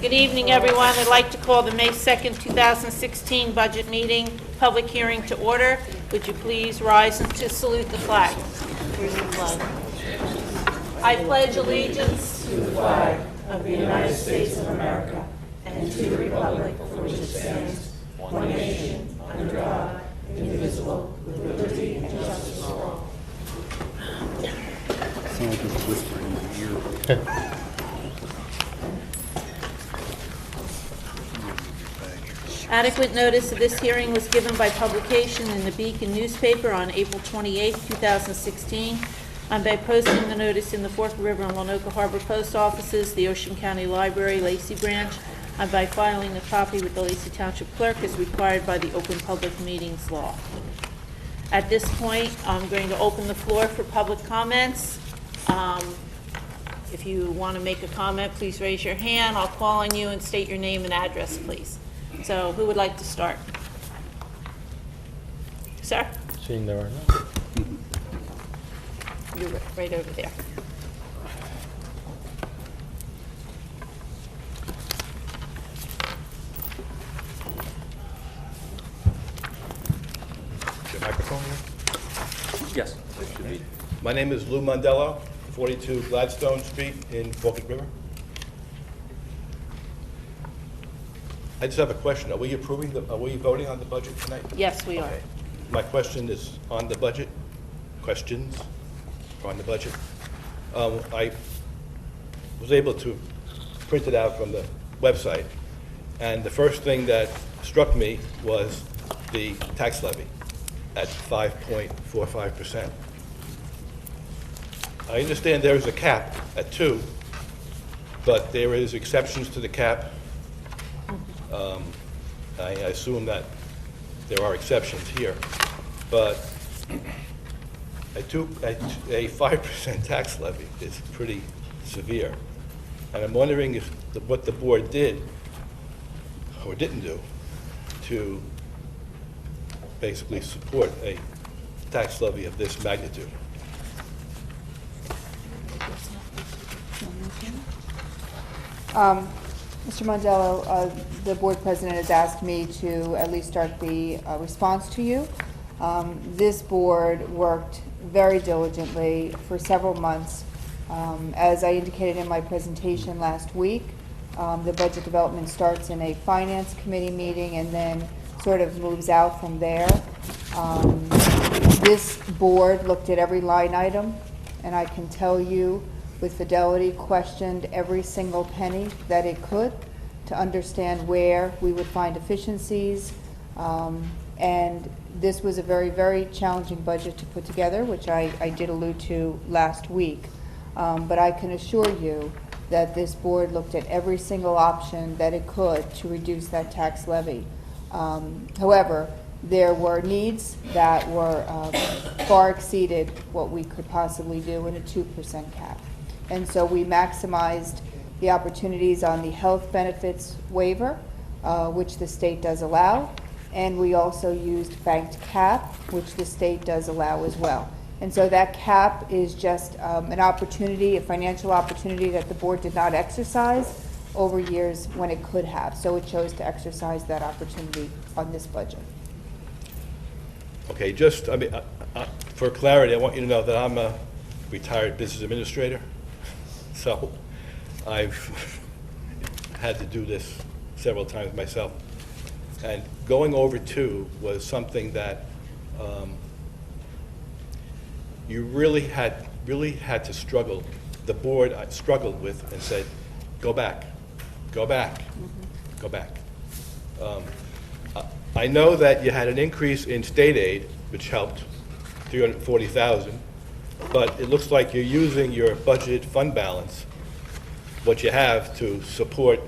Good evening, everyone. I'd like to call the May 2nd, 2016 budget meeting, public hearing to order. Would you please rise and to salute the flag? Here's the flag. I pledge allegiance to the flag of the United States of America and to the republic for which it stands, one nation, under God, indivisible, with liberty and justice for all. Sound like it's whispering in my ear. Adequate notice of this hearing was given by publication in the Beacon newspaper on April 28, 2016, and by posting the notice in the Fork River and Winoka Harbor post offices, the Ocean County Library, Lacey Branch, and by filing a copy with the Lacey Township Clerk as required by the Open Public Meetings Law. At this point, I'm going to open the floor for public comments. If you want to make a comment, please raise your hand. I'll call on you and state your name and address, please. So who would like to start? Sir? Seeing there are none. You're right over there. Your microphone here? Yes, it should be. My name is Lou Mondello, 42 Gladstone Street in Forked River. I just have a question. Are we voting on the budget tonight? Yes, we are. Okay. My question is on the budget. Questions are on the budget. I was able to print it out from the website, and the first thing that struck me was the tax levy at 5.45%. I understand there is a cap at 2, but there is exceptions to the cap. I assume that there are exceptions here, but a 5% tax levy is pretty severe. And I'm wondering if what the board did or didn't do to basically support a tax levy of this magnitude. Mr. Mondello, the board president has asked me to at least start the response to you. This board worked very diligently for several months. As I indicated in my presentation last week, the budget development starts in a finance committee meeting and then sort of moves out from there. This board looked at every line item, and I can tell you with fidelity, questioned every single penny that it could to understand where we would find efficiencies. And this was a very, very challenging budget to put together, which I did allude to last week. But I can assure you that this board looked at every single option that it could to reduce that tax levy. However, there were needs that were far exceeded what we could possibly do in a 2% cap. And so we maximized the opportunities on the health benefits waiver, which the state does allow, and we also used banked cap, which the state does allow as well. And so that cap is just an opportunity, a financial opportunity that the board did not exercise over years when it could have. So it chose to exercise that opportunity on this budget. Okay, just, for clarity, I want you to know that I'm a retired business administrator. So I've had to do this several times myself. And going over 2 was something that you really had to struggle. The board struggled with and said, go back, go back, go back. I know that you had an increase in state aid, which helped, $340,000. But it looks like you're using your budgeted fund balance, what you have, to support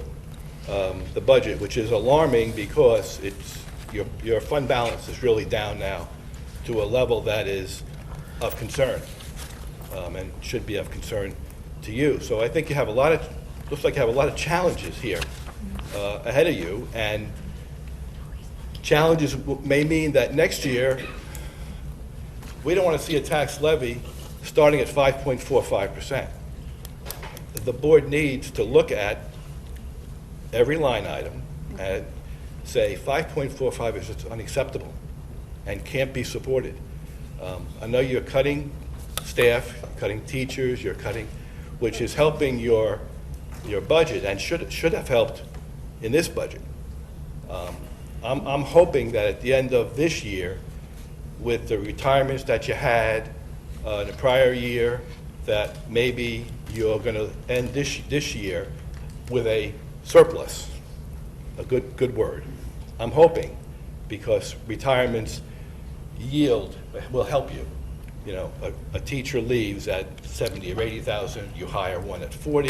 the budget, which is alarming because your fund balance is really down now to a level that is of concern and should be of concern to you. So I think you have looks like you have a lot of challenges here ahead of you, and challenges may mean that next year we don't want to see a tax levy starting at 5.45%. The board needs to look at every line item and say 5.45 is just unacceptable and can't be supported. I know you're cutting staff, cutting teachers, you're cutting, which is helping your budget and should have helped in this budget. I'm hoping that at the end of this year, with the retirements that you had in the prior year, that maybe you're going to end this year with a surplus, a good word. I'm hoping, because retirements yield will help you. You know, a teacher leaves at 70 or 80,000, you hire one at 40,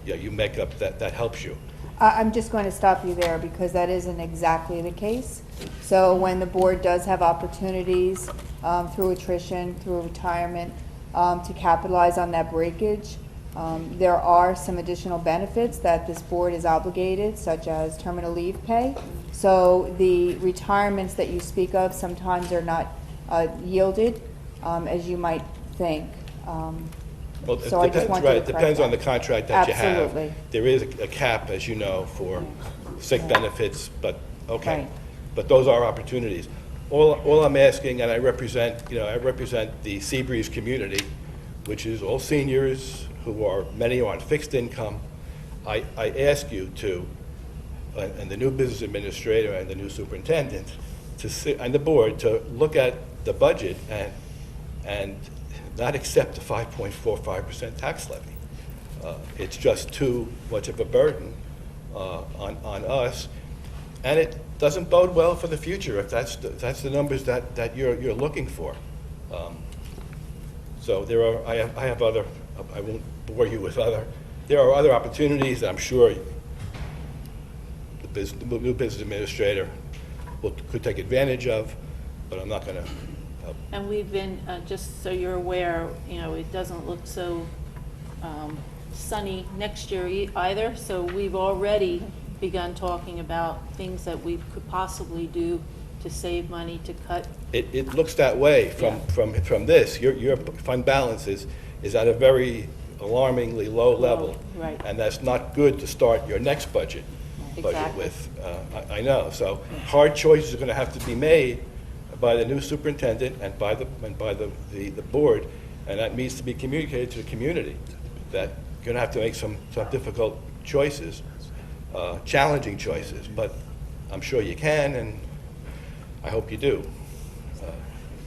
you make up that helps you. I'm just going to stop you there because that isn't exactly the case. So when the board does have opportunities through attrition, through retirement, to capitalize on that breakage, there are some additional benefits that this board is obligated, such as terminal leave pay. So the retirements that you speak of sometimes are not yielded as you might think. Well, it So I just depends, wanted to right, it correct depends on that. the contract that you have. Absolutely. There is a cap, as you know, for sick benefits, but, okay. Right. But those are opportunities. All I'm asking, and I represent the Seabreeze community, which is all seniors who are, many are on fixed income. I ask you to, and the new business administrator and the new superintendent, to sit, and the board, to look at the budget and not accept the 5.45% tax levy. It's just too much of a burden on us, and it doesn't bode well for the future if that's the numbers that you're looking for. So there are, I have other, I won't bore you with other, there are other opportunities that I'm sure the new business administrator could take advantage of, but I'm not going to. And we've been, just so you're aware, you know, it doesn't look so sunny next year either, so we've already begun talking about things that we could possibly do to save money, to cut. It looks that way from this. Your fund balance is at a very alarmingly low level. Right. And that's not good to start your next budget Exactly. with. I know. So hard choices are going to have to be made by the new superintendent and by the board, and that needs to be communicated to the community, that you're going to have to make some difficult choices, challenging choices, but I'm sure you can, and I hope you do.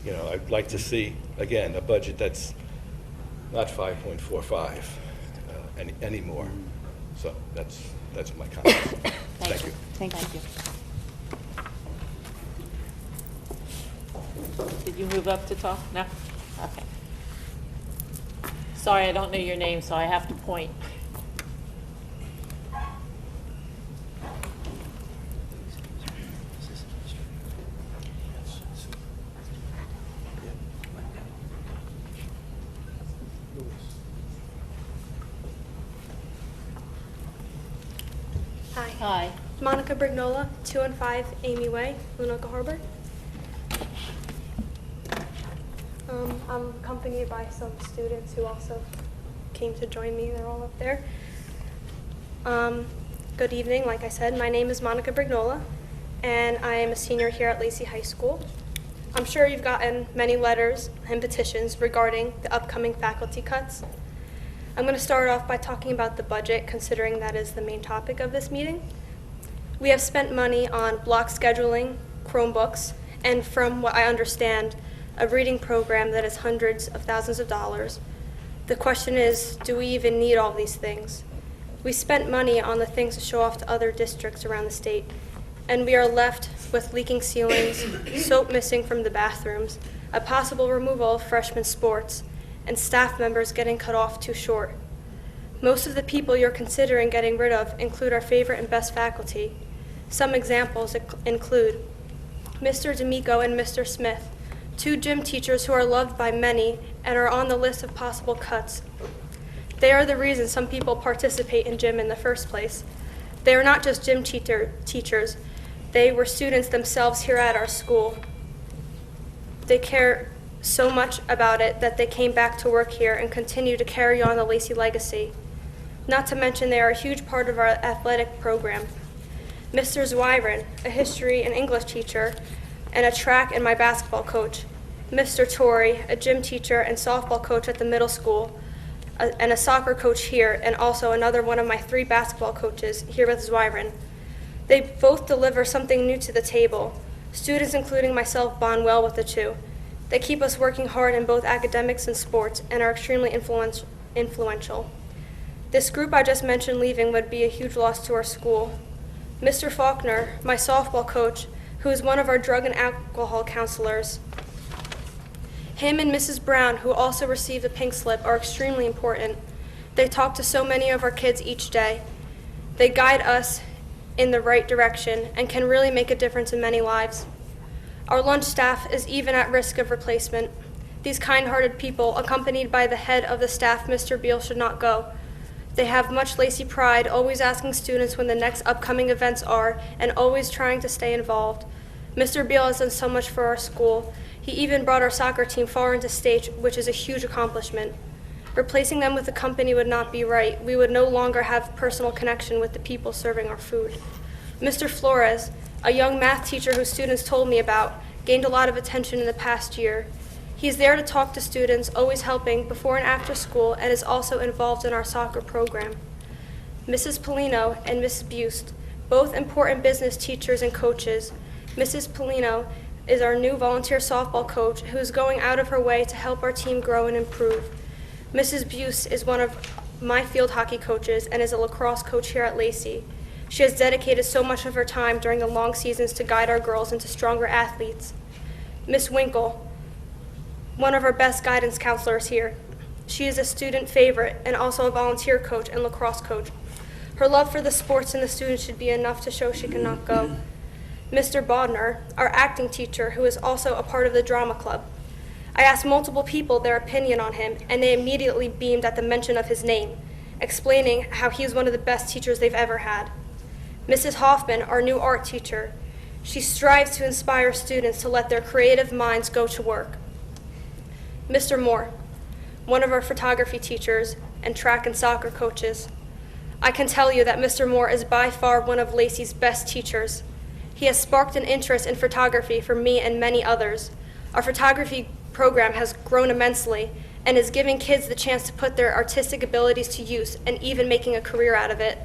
You know, I'd like to see, again, a budget that's not 5.45 anymore. So that's my comment. Thank you. Thank you. Did you move up to talk? No? Okay. Sorry, I don't know your name, so I have to point. Hi. Hi. Monica Brignola, 215 Amy Way, Lenoka Harbor. I'm accompanied by some students who also came to join me. They're all up there. Good evening. Like I said, my name is Monica Brignola, and I am a senior here at Lacey High School. I'm sure you've gotten many letters and petitions regarding the upcoming faculty cuts. I'm going to start off by talking about the budget, considering that is the main topic of this meeting. We have spent money on block scheduling, Chromebooks, and from what I understand, a reading program that is hundreds of thousands of dollars. The question is, do we even need all these things? We spent money on the things to show off to other districts around the state, and we are left with leaking ceilings, soap missing from the bathrooms, a possible removal of freshman sports, and staff members getting cut off too short. Most of the people you're considering getting rid of include our favorite and best faculty. Some examples include Mr. D'Amico and Mr. Smith, two gym teachers who are loved by many and are on the list of possible cuts. They are the reason some people participate in gym in the first place. They are not just gym teachers, they were students themselves here at our school. They care so much about it that they came back to work here and continue to carry on the Lacey legacy. Not to mention they are a huge part of our athletic program. Mr. Zwyron, a history and English teacher, and a track and my basketball coach. Mr. Torrey, a gym teacher and softball coach at the middle school, and a soccer coach here, and also another one of my 3 basketball coaches here with Zwyron. They both deliver something new to the table. Students, including myself, bond well with the two. They keep us working hard in both academics and sports and are extremely influential. This group I just mentioned leaving would be a huge loss to our school. Mr. Faulkner, my softball coach, who is one of our drug and alcohol counselors. Him and Mrs. Brown, who also received a pink slip, are extremely important. They talk to so many of our kids each day. They guide us in the right direction and can really make a difference in many lives. Our lunch staff is even at risk of replacement. These kind-hearted people, accompanied by the head of the staff, Mr. Beal, should not go. They have much Lacey pride, always asking students when the next upcoming events are and always trying to stay involved. Mr. Beal has done so much for our school. He even brought our soccer team far into state, which is a huge accomplishment. Replacing them with a company would not be right. We would no longer have personal connection with the people serving our food. Mr. Flores, a young math teacher whose students told me about, gained a lot of attention in the past year. He's there to talk to students, always helping before and after school, and is also involved in our soccer program. Mrs. Polino and Mrs. Buste, both important business teachers and coaches. Mrs. Polino is our new volunteer softball coach who is going out of her way to help our team grow and improve. Mrs. Buste is one of my field hockey coaches and is a lacrosse coach here at Lacey. She has dedicated so much of her time during the long seasons to guide our girls into stronger athletes. Miss Winkle, one of our best guidance counselors here. She is a student favorite and also a volunteer coach and lacrosse coach. Her love for the sports and the students should be enough to show she cannot go. Mr. Bodner, our acting teacher, who is also a part of the drama club. I asked multiple people their opinion on him, and they immediately beamed at the mention of his name, explaining how he is one of the best teachers they've ever had. Mrs. Hoffman, our new art teacher, she strives to inspire students to let their creative minds go to work. Mr. Moore, one of our photography teachers and track and soccer coaches. I can tell you that Mr. Moore is by far one of Lacey's best teachers. He has sparked an interest in photography for me and many others. Our photography program has grown immensely and is giving kids the chance to put their artistic abilities to use and even making a career out of it.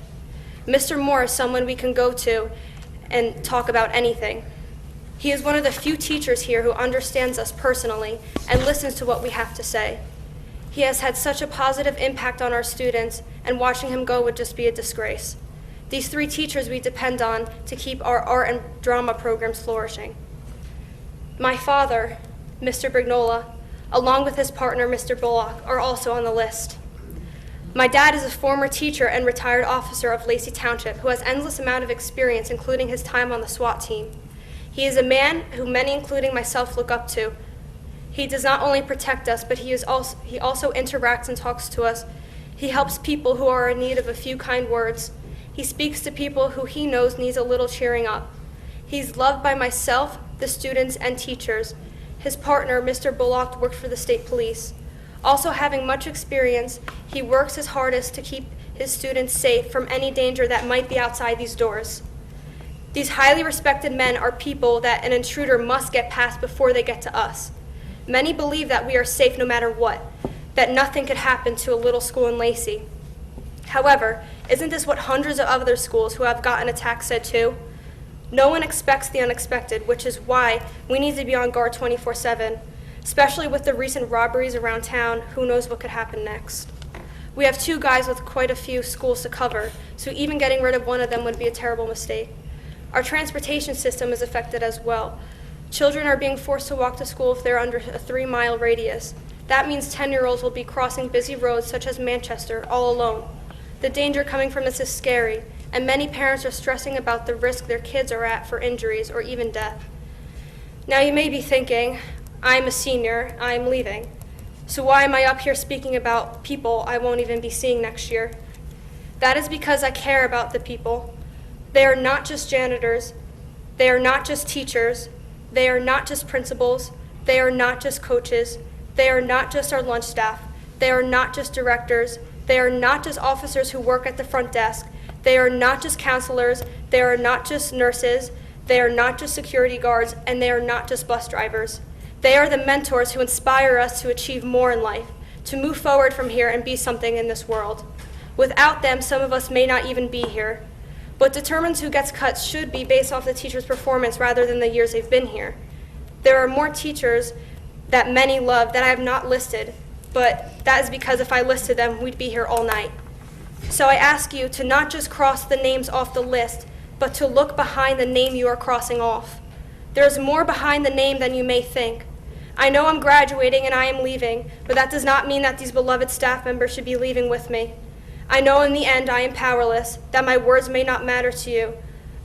Mr. Moore is someone we can go to and talk about anything. He is one of the few teachers here who understands us personally and listens to what we have to say. He has had such a positive impact on our students, and watching him go would just be a disgrace. These 3 teachers we depend on to keep our art and drama programs flourishing. My father, Mr. Brignola, along with his partner, Mr. Bullock, are also on the list. My dad is a former teacher and retired officer of Lacey Township who has endless amount of experience, including his time on the SWAT team. He is a man who many, including myself, look up to. He does not only protect us, but he also interacts and talks to us. He helps people who are in need of a few kind words. He speaks to people who he knows needs a little cheering up. He's loved by myself, the students, and teachers. His partner, Mr. Bullock, worked for the state police. Also having much experience, he works his hardest to keep his students safe from any danger that might be outside these doors. These highly respected men are people that an intruder must get past before they get to us. Many believe that we are safe no matter what, that nothing could happen to a little school in Lacey. However, isn't this what hundreds of other schools who have gotten attacked said too? No one expects the unexpected, which is why we need to be on guard 24/7, especially with the recent robberies around town. Who knows what could happen next? We have 2 guys with quite a few schools to cover, so even getting rid of one of them would be a terrible mistake. Our transportation system is affected as well. Children are being forced to walk to school if they're under a 3-mile radius. That means 10-year-olds will be crossing busy roads such as Manchester all alone. The danger coming from this is scary, and many parents are stressing about the risk their kids are at for injuries or even death. Now you may be thinking, I'm a senior, I'm leaving. So why am I up here speaking about people I won't even be seeing next year? That is because I care about the people. They are not just janitors, they are not just teachers, they are not just principals, they are not just coaches, they are not just our lunch staff, they are not just directors, They are not just officers who work at the front desk. They are not just counselors. They are not just nurses. They are not just security guards, and they are not just bus drivers. They are the mentors who inspire us to achieve more in life, to move forward from here and be something in this world. Without them, some of us may not even be here. What determines who gets cut should be based off the teacher's performance rather than the years they've been here. There are more teachers that many love that I have not listed, but that is because if I listed them, we'd be here all night. So I ask you to not just cross the names off the list, but to look behind the name you are crossing off. There is more behind the name than you may think. I know I'm graduating and I am leaving, but that does not mean that these beloved staff members should be leaving with me. I know in the end I am powerless, that my words may not matter to you.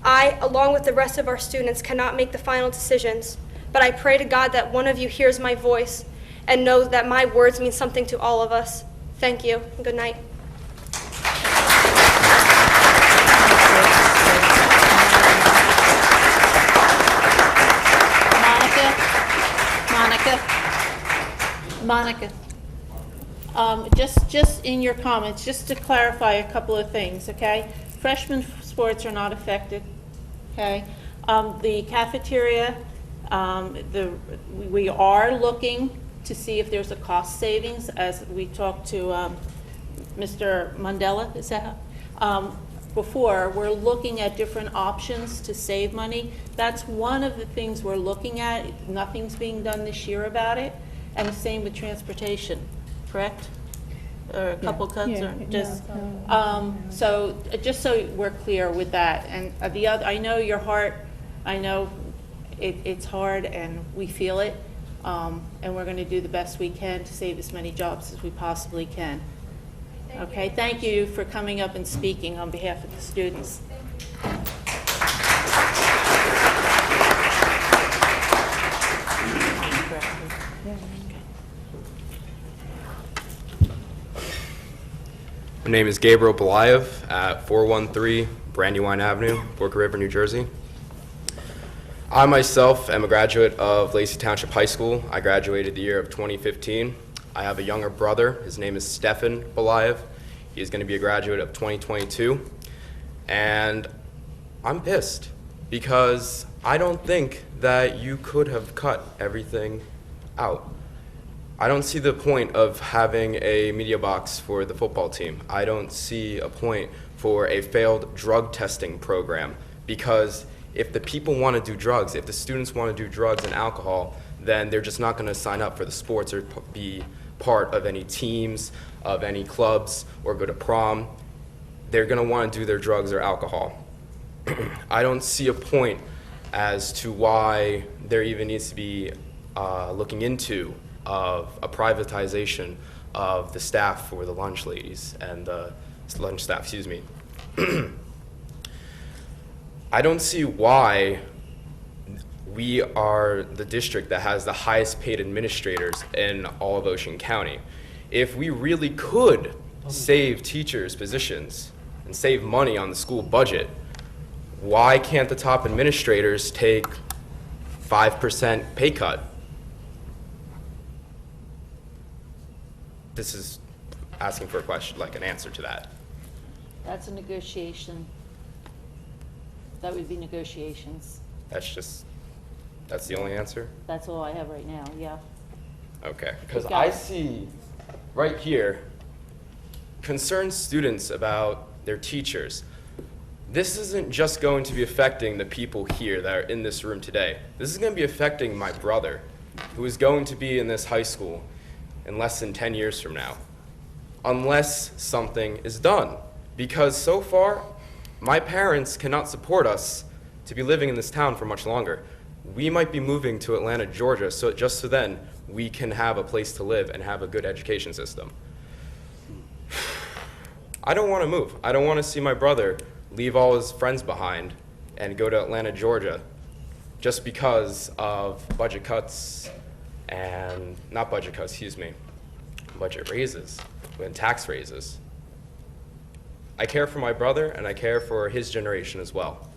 I, along with the rest of our students, cannot make the final decisions, but I pray to God that one of you hears my voice and knows that my words mean something to all of us. Thank you, and good night. Monica, just in your comments, just to clarify a couple of things, okay? Freshman sports are not affected, okay? The cafeteria, we are looking to see if there's a cost savings, as we talked to Mr. Mandela, is that before. We're looking at different options to save money. That's one of the things we're looking at. Nothing's being done this year about it. And the same with transportation, correct? Or a couple cuts, or just, so just so we're clear with that. And the other, I know your heart, I know it's hard and we feel it, and we're gonna do the best we can to save as many jobs as we possibly can. Okay, thank you for coming up and speaking on behalf of the students. My name is Gabriel Belayev at 413 Brandywine Avenue, Fork River, New Jersey. I myself am a graduate of Lacey Township High School. I graduated the year of 2015. I have a younger brother. His name is Stefan Belayev. He is going to be a graduate of 2022. And I'm pissed because I don't think that you could have cut everything out. I don't see the point of having a media box for the football team. I don't see a point for a failed drug testing program, because if the people want to do drugs, if the students want to do drugs and alcohol, then they're just not going to sign up for the sports or be part of any teams, of any clubs, or go to prom. They're going to want to do their drugs or alcohol. I don't see a point as to why there even needs to be looking into of a privatization of the staff for the lunch ladies and the lunch staff, excuse me. I don't see why we are the district that has the highest paid administrators in all of Ocean County. If we really could save teachers' positions and save money on the school budget, why can't the top administrators take 5% pay cut? This is asking for a question, like an answer to that. That's a negotiation. That would be negotiations. That's the only answer? That's all I have right now, yeah. Okay, because got I it. see right here concerned students about their teachers. This isn't just going to be affecting the people here that are in this room today. This is going to be affecting my brother, who is going to be in this high school in less than 10 years from now, unless something is done. Because so far, my parents cannot support us to be living in this town for much longer. We might be moving to Atlanta, Georgia, so just so then we can have a place to live and have a good education system. I don't want to move. I don't want to see my brother leave all his friends behind and go to Atlanta, Georgia, just because of budget cuts and, not budget cuts, excuse me, budget raises and tax raises. I care for my brother and I care for his generation as well.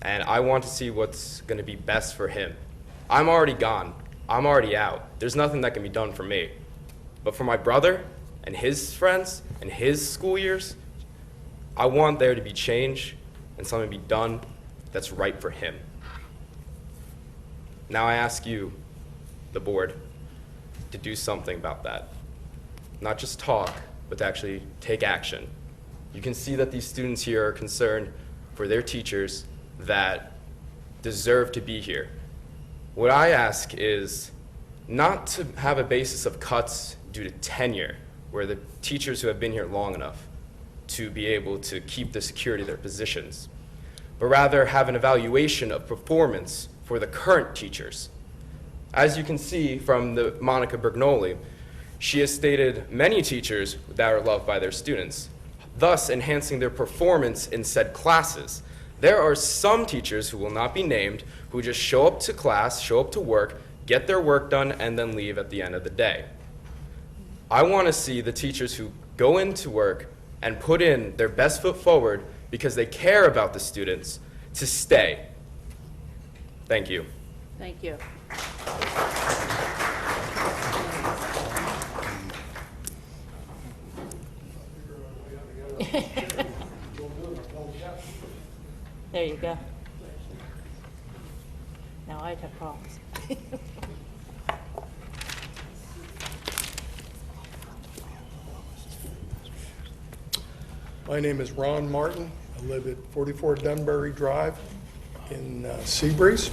And I want to see what's going to be best for him. I'm already gone. I'm already out. There's nothing that can be done for me. But for my brother and his friends and his school years, I want there to be change and something to be done that's right for him. Now I ask you, the board, to do something about that. Not just talk, but to actually take action. You can see that these students here are concerned for their teachers that deserve to be here. What I ask is not to have a basis of cuts due to tenure, where the teachers who have been here long enough to be able to keep the security of their positions, but rather have an evaluation of performance for the current teachers. As you can see from the Monica Bergnoli, she has stated many teachers that are loved by their students, thus enhancing their performance in said classes. There are some teachers who will not be named who just show up to class, show up to work, get their work done, and then leave at the end of the day. I want to see the teachers who go into work and put in their best foot forward because they care about the students to stay. Thank you. Thank you. There you go. Now I'd have problems. My name is Ron Martin. I live at 44 Dunbury Drive in Seabreeze,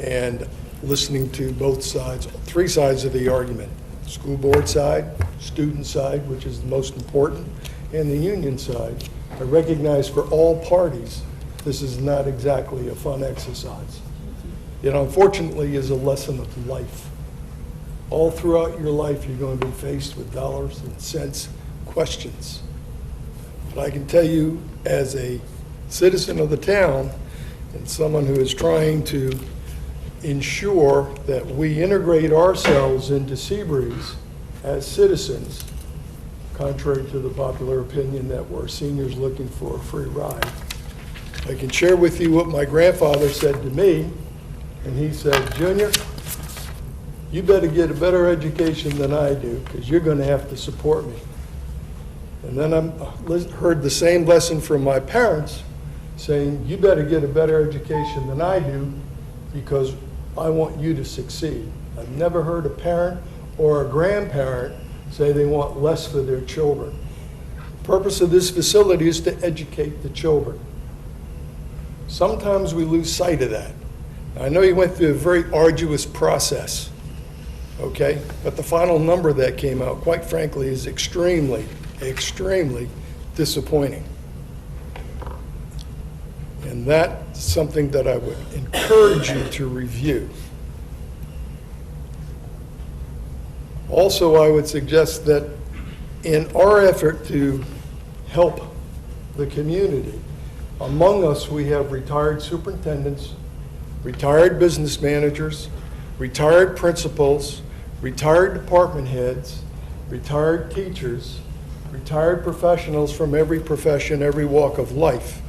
and listening to both sides, three sides of the argument: school board side, student side, which is the most important, and the union side. I recognize for all parties, this is not exactly a fun exercise. It unfortunately is a lesson of life. All throughout your life, you're going to be faced with dollars and cents questions. But I can tell you, as a citizen of the town and someone who is trying to ensure that we integrate ourselves into Seabreeze as citizens, contrary to the popular opinion that we're seniors looking for a free ride, I can share with you what my grandfather said to me, and he said, "Junior, you better get a better education than I do, because you're going to have to support me." And then I heard the same lesson from my parents, saying, "You better get a better education than I do, because I want you to succeed." I've never heard a parent or a grandparent say they want less for their children. The purpose of this facility is to educate the children. Sometimes we lose sight of that. I know you went through a very arduous process, okay? But the final number that came out, quite frankly, is extremely, extremely disappointing. And that's something that I would encourage you to review. Also, I would suggest that in our effort to help the community, among us we have retired superintendents, retired business managers, retired principals, retired department heads, retired teachers, retired professionals from every profession, every walk of life.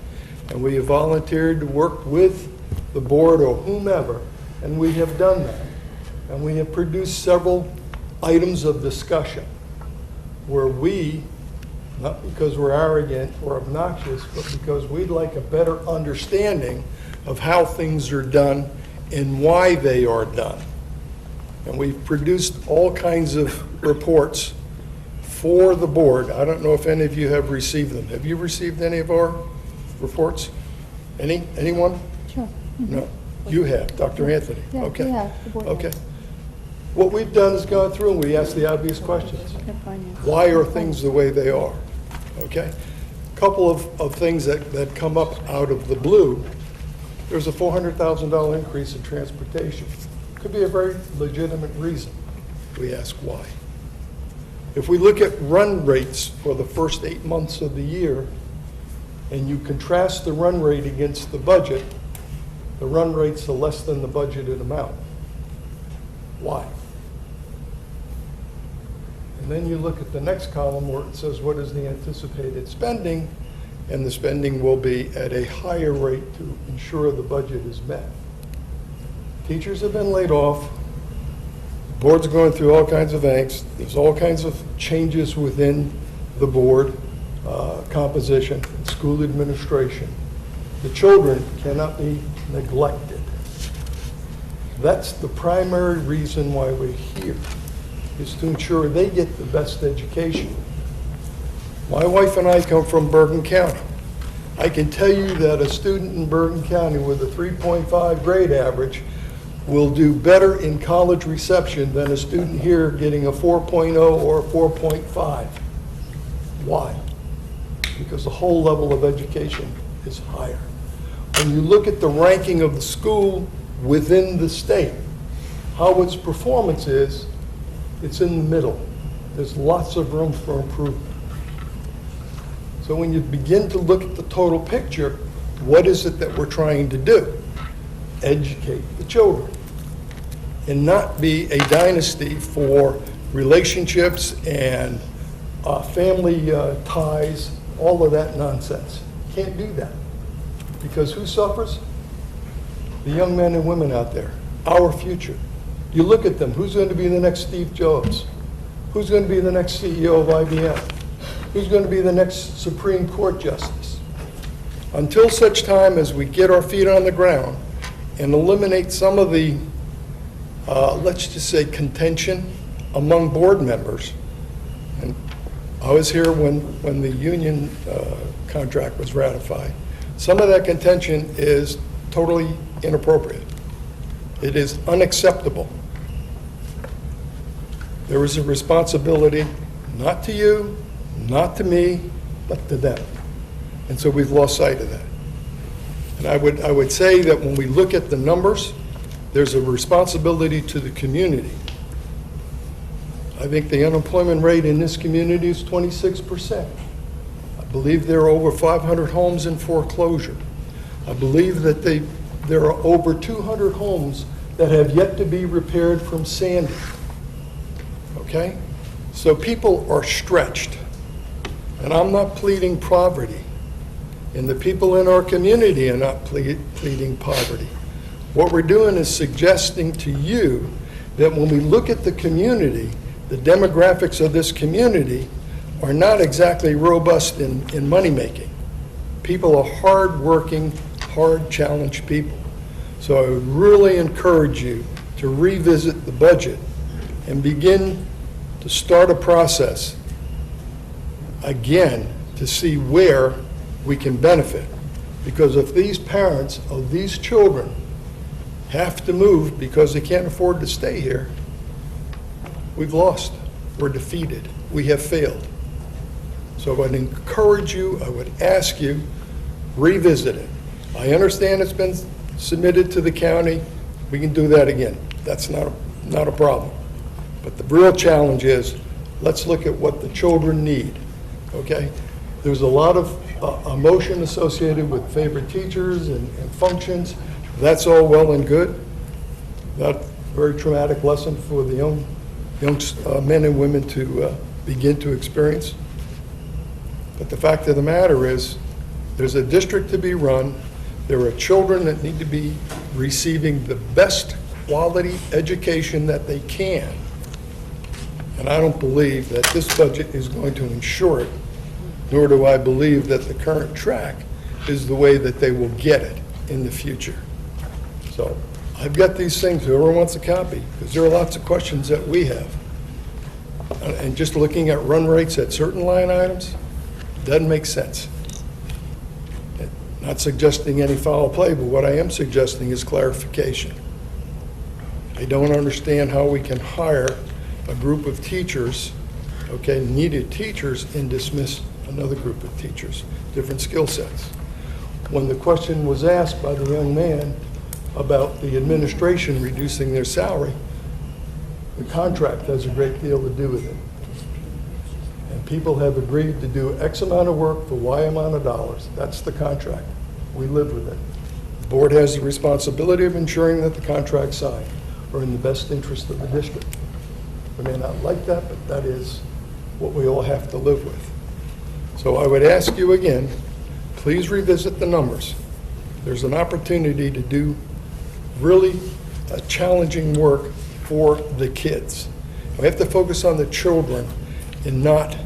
And we have volunteered to work with the board or whomever, and we have done that. And we have produced several items of discussion where we, not because we're arrogant or obnoxious, but because we'd like a better understanding of how things are done and why they are done. And we've produced all kinds of reports for the board. I don't know if any of you have received them. Have you received any of our reports? Anyone? Sure. No. You have, Dr. Anthony? Yeah, Okay. we have. The board Okay. has. What we've done is gone through and we asked the obvious questions. Good finance. Why are things the way they are? Okay? Couple of things that come up out of the blue. There's a $400,000 increase in transportation. Could be a very legitimate reason. We ask why. If we look at run rates for the first 8 months of the year, and you contrast the run rate against the budget, the run rates are less than the budgeted amount. Why? And then you look at the next column where it says what is the anticipated spending, and the spending will be at a higher rate to ensure the budget is met. Teachers have been laid off. Board's going through all kinds of angst. There's all kinds of changes within the board composition, school administration. The children cannot be neglected. That's the primary reason why we're here, is to ensure they get the best education. My wife and I come from Bergen County. I can tell you that a student in Bergen County with a 3.5 grade average will do better in college reception than a student here getting a 4.0 or a 4.5. Why? Because the whole level of education is higher. When you look at the ranking of the school within the state, how its performance is, it's in the middle. There's lots of room for improvement. So when you begin to look at the total picture, what is it that we're trying to do? Educate the children and not be a dynasty for relationships and family ties, all of that nonsense. Can't do that. Because who suffers? The young men and women out there, our future. You look at them, who's going to be the next Steve Jobs? Who's going to be the next CEO of IBM? Who's going to be the next Supreme Court Justice? Until such time as we get our feet on the ground and eliminate some of the, let's just say, contention among board members. And I was here when the union contract was ratified. Some of that contention is totally inappropriate. It is unacceptable. There is a responsibility, not to you, not to me, but to them. And so we've lost sight of that. And I would say that when we look at the numbers, there's a responsibility to the community. I think the unemployment rate in this community is 26%. I believe there are over 500 homes in foreclosure. I believe that there are over 200 homes that have yet to be repaired from Sandy. Okay? So people are stretched. And I'm not pleading poverty. And the people in our community are not pleading poverty. What we're doing is suggesting to you that when we look at the community, the demographics of this community are not exactly robust in money-making. People are hard-working, hard-challenged people. So I would really encourage you to revisit the budget and begin to start a process, again, to see where we can benefit. Because if these parents of these children have to move because they can't afford to stay here, we've lost. We're defeated. We have failed. So I would encourage you, I would ask you, revisit it. I understand it's been submitted to the county. We can do that again. That's not a problem. But the real challenge is, let's look at what the children need, okay? There's a lot of emotion associated with favorite teachers and functions. That's all well and good. That's a very traumatic lesson for the young men and women to begin to experience. But the fact of the matter is, there's a district to be run. There are children that need to be receiving the best quality education that they can. And I don't believe that this budget is going to ensure it, nor do I believe that the current track is the way that they will get it in the future. So I've got these things, whoever wants a copy, because there are lots of questions that we have. And just looking at run rates at certain line items doesn't make sense. Not suggesting any foul play, but what I am suggesting is clarification. I don't understand how we can hire a group of teachers, okay, needed teachers, and dismiss another group of teachers, different skill sets. When the question was asked by the young man about the administration reducing their salary, the contract has a great deal to do with it. And people have agreed to do X amount of work for Y amount of dollars. That's the contract. We live with it. The board has the responsibility of ensuring that the contracts signed are in the best interest of the district. We may not like that, but that is what we all have to live with. So I would ask you again, please revisit the numbers. There's an opportunity to do really challenging work for the kids. We have to focus on the children and not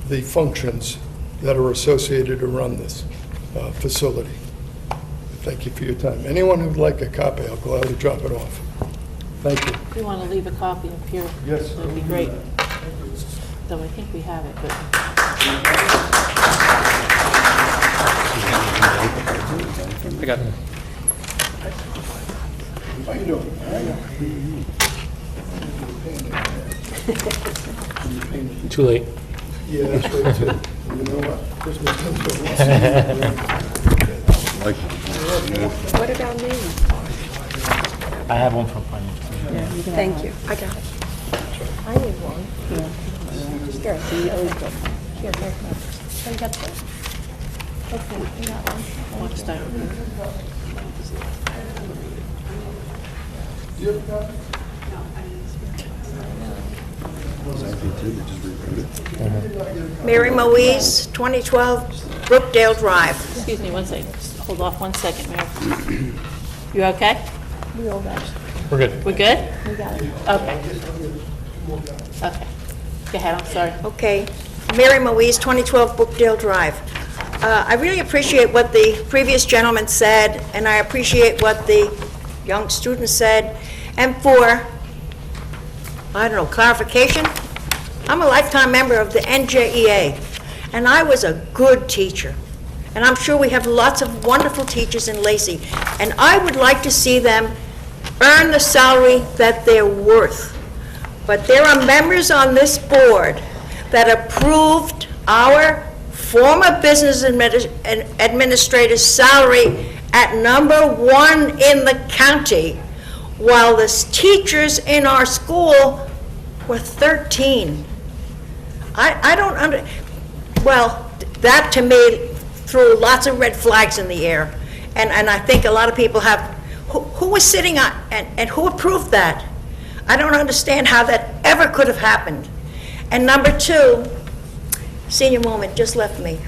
the functions that are associated to run this facility. Thank you for your time. Anyone who'd like a copy, I'll gladly drop it off. Thank you. If you want to leave a copy up here, Yes. that'd be great. Though I think we have it, but I got it. How you doing? Too late. Yeah, that's right, too. You know what? Christmas comes Like, What about me? I have one from finance. Thank you. I got it. I need one. Here, so you always go. Here. Oh, you got this? Okay, you got one. I want to start. Mary Moise, 2012 Brookdale Drive. Excuse me one second. Just hold off one second, Mary. You okay? We all got it. We're good. We're good? We got it. Okay. Okay. Go ahead, I'm sorry. Okay. Mary Moise, 2012 Brookdale Drive. I really appreciate what the previous gentleman said, and I appreciate what the young student said. And for, I don't know, clarification, I'm a lifetime member of the NJEA, and I was a good teacher. And I'm sure we have lots of wonderful teachers in Lacey. And I would like to see them earn the salary that they're worth. But there are members on this board that approved our former business administrator's salary at #1 in the county, while the teachers in our school were 13. I don't well, that to me threw lots of red flags in the air. And I think a lot of people have, who was sitting on, and who approved that? I don't understand how that ever could have happened. And #2, senior moment just left me.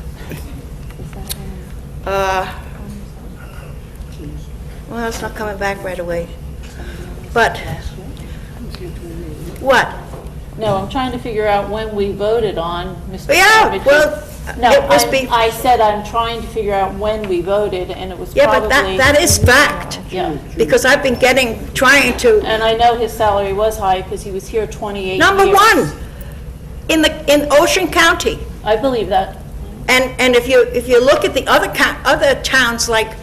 Well, it's not coming back right away. But, what? No, I'm trying to figure out when we voted on Mr. Yeah, Savage's- well, No, it must be, I said I'm trying to figure out when we voted, and it was yeah, probably... but that is fact. Yeah, Because I've been trying to, and I know his salary was high because he was here 28 years. #1 in Ocean County. I believe that. And if you look at the other towns like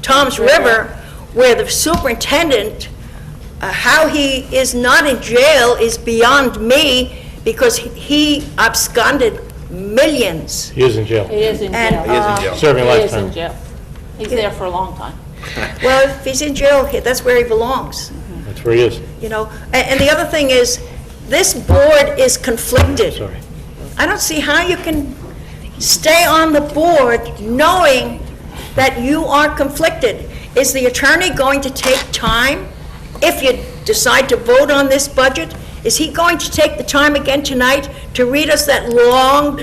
Tom's River, where the superintendent, how he is not in jail is beyond me, because he absconded millions. He is in jail. He is in And, jail. Serving He is lifetime. in jail. He's there for a long time. Well, if he's in jail, that's where he belongs, That's where he is. you know? And the other thing is, this board is conflicted. Sorry. I don't see how you can stay on the board knowing that you are conflicted. Is the attorney going to take time, if you decide to vote on this budget, is he going to take the time again tonight to read us that long,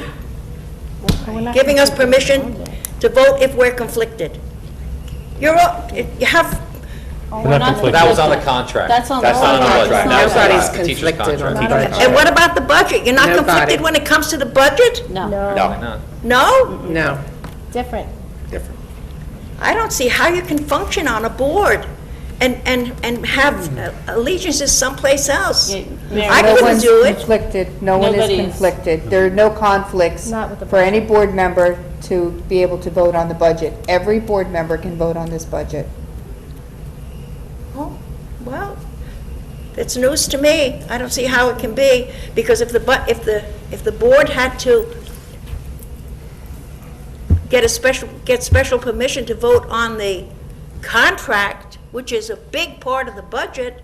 giving us permission to vote if we're conflicted? You have, We're not conflicted. That was on the contract. That's on the That's not on the contract. budget. That was on Nobody's the teacher's conflicted on the contract. budget. and what about the budget? You're not Nobody. conflicted when it comes to the budget? No. No. No? No. Different. Different. I don't see how you can function on a board and have allegiances someplace else. Yeah, Mary, I No couldn't one's do it. conflicted, no one is Nobody is. conflicted. There are no conflicts Not with the for any board member to be able to vote on the budget. Every board member can vote on this budget. Oh, well, it's news to me. I don't see how it can be, because if the board had to get special permission to vote on the contract, which is a big part of the budget,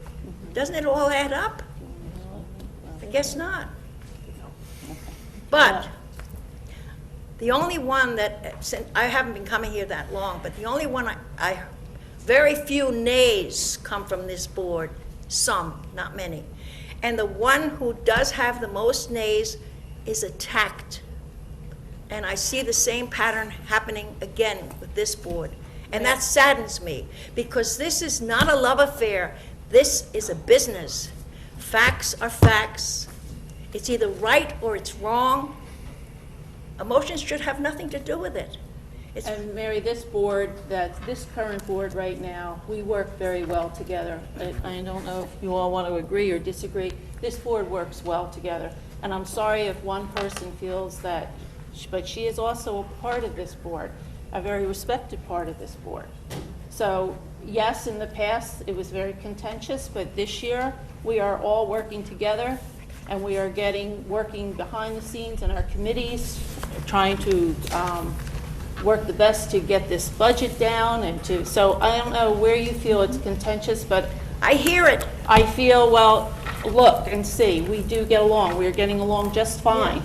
doesn't it all add up? I guess not. But the only one that, since I haven't been coming here that long, but the only one very few nays come from this board, some, not many. And the one who does have the most nays is attacked. And I see the same pattern happening again with this board. And that saddens me, because this is not a love affair. This is a business. Facts are facts. It's either right or it's wrong. Emotions should have nothing to do with it. It's, And Mary, this current board right now, we work very well together. I don't know if you all want to agree or disagree. This board works well together. And I'm sorry if one person feels that, but she is also a part of this board, a very respected part of this board. So yes, in the past, it was very contentious, but this year, we are all working together, and we are working behind the scenes in our committees, trying to work the best to get this budget down so I don't know where you feel it's contentious, but I hear it. I feel, well, look and see, we do get along. We're getting along just fine.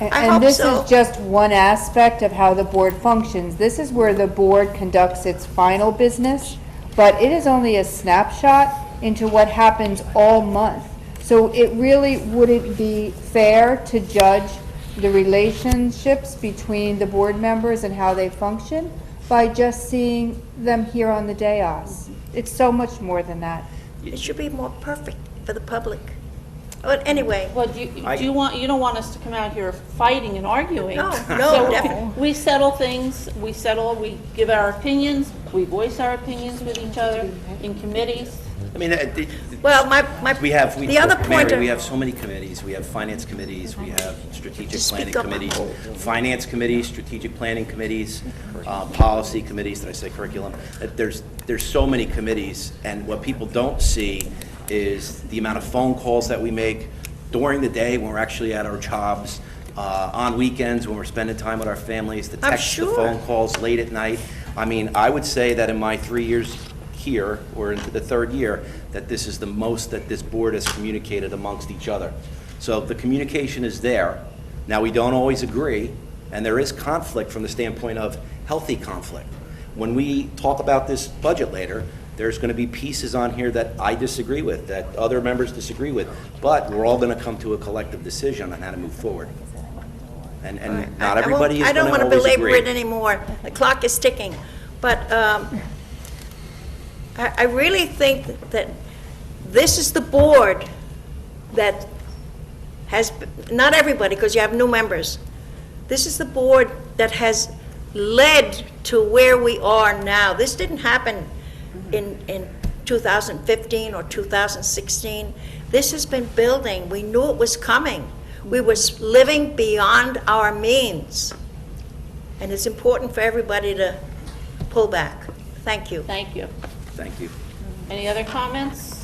I And hope this so. is just one aspect of how the board functions. This is where the board conducts its final business, but it is only a snapshot into what happens all month. So it really wouldn't be fair to judge the relationships between the board members and how they function by just seeing them here on the dais. It's so much more than that. It should be more perfect for the public. But anyway, Well, you don't want us to come out here fighting and arguing. No, So definitely. we settle things, we give our opinions, we voice our opinions with each other in committees. I mean, well, we have, the other point. Mary, we have so many committees. We have finance committees, we have strategic Just planning speak up. committees, finance committees, strategic planning committees, policy committees, did I say curriculum? There's so many committees, and what people don't see is the amount of phone calls that we make during the day when we're actually at our jobs, on weekends when we're spending time with our families, the I'm texts, the sure. phone calls late at night. I mean, I would say that in my 3 years here, or into the third year, that this is the most that this board has communicated amongst each other. So the communication is there. Now, we don't always agree, and there is conflict from the standpoint of healthy conflict. When we talk about this budget later, there's going to be pieces on here that I disagree with, that other members disagree with, but we're all going to come to a collective decision on how to move forward. And not everybody is I going don't to want to always belabor agree. it anymore. The clock is ticking. But I really think that this is the board that has, not everybody, because you have new members. This is the board that has led to where we are now. This didn't happen in 2015 or 2016. This has been building. We knew it was coming. We were living beyond our means. And it's important for everybody to pull back. Thank you. Thank you. Thank you. Any other comments?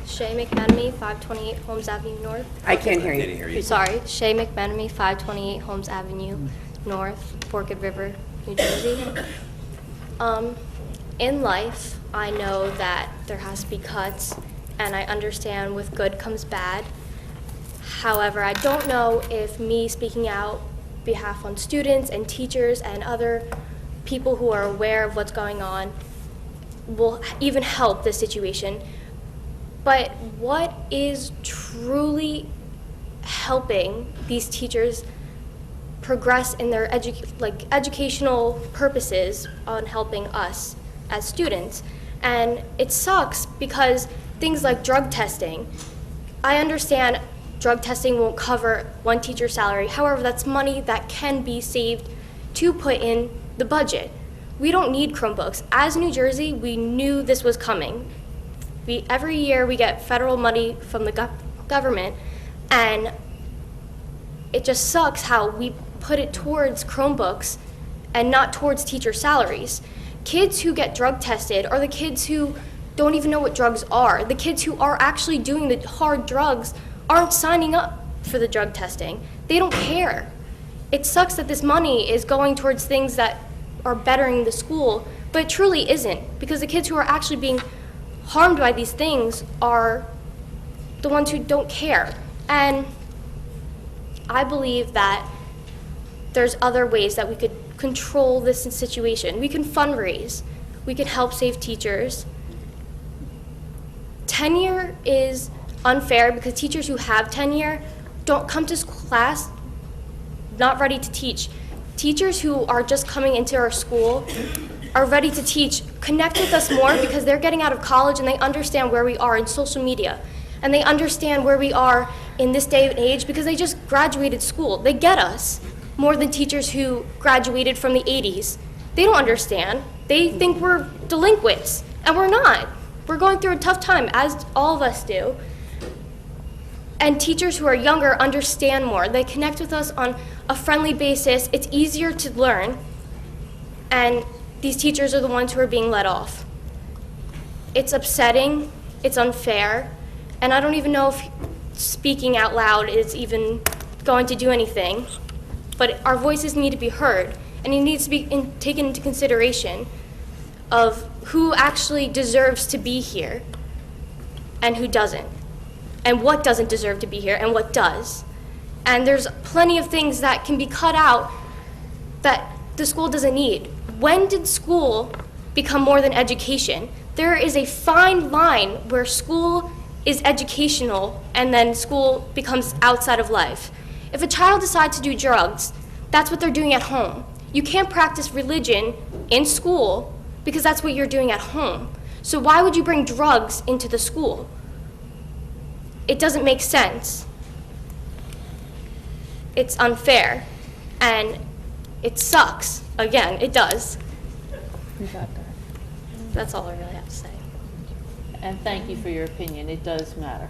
Shay McMenemy, 528 Holmes Avenue North. I can't hear Didn't you. hear you. Sorry, Shay McMenemy, 528 Holmes Avenue North, Forked River, New Jersey. In life, I know that there has to be cuts, and I understand with good comes bad. However, I don't know if me speaking out behalf on students and teachers and other people who are aware of what's going on will even help this situation. But what is truly helping these teachers progress in their educational purposes on helping us as students? And it sucks because things like drug testing, I understand drug testing won't cover one teacher's salary. However, that's money that can be saved to put in the budget. We don't need Chromebooks. As New Jersey, we knew this was coming. Every year we get federal money from the government, and it just sucks how we put it towards Chromebooks and not towards teacher salaries. Kids who get drug tested are the kids who don't even know what drugs are. The kids who are actually doing the hard drugs aren't signing up for the drug testing. They don't care. It sucks that this money is going towards things that are bettering the school, but it truly isn't, because the kids who are actually being harmed by these things are the ones who don't care. And I believe that there's other ways that we could control this situation. We can fundraise. we can help save teachers. Tenure is unfair because teachers who have tenure don't come to class not ready to teach. Teachers who are just coming into our school are ready to teach, connect with us more because they're getting out of college and they understand where we are in social media. And they understand where we are in this day and age because they just graduated school. They get us more than teachers who graduated from the 80s. They don't understand. They think we're delinquents, and we're not. We're going through a tough time, as all of us do. And teachers who are younger understand more. They connect with us on a friendly basis. It's easier to learn, and these teachers are the ones who are being let off. It's upsetting, it's unfair, and I don't even know if speaking out loud is even going to do anything, but our voices need to be heard, and it needs to be taken into consideration of who actually deserves to be here and who doesn't, and what doesn't deserve to be here and what does. And there's plenty of things that can be cut out that the school doesn't need. When did school become more than education? There is a fine line where school is educational and then school becomes outside of life. If a child decides to do drugs, that's what they're doing at home. You can't practice religion in school because that's what you're doing at home. So why would you bring drugs into the school? It doesn't make sense. It's unfair, and it sucks. Again, it does. You got that. That's all I really have to say. And thank you for your opinion. It does matter.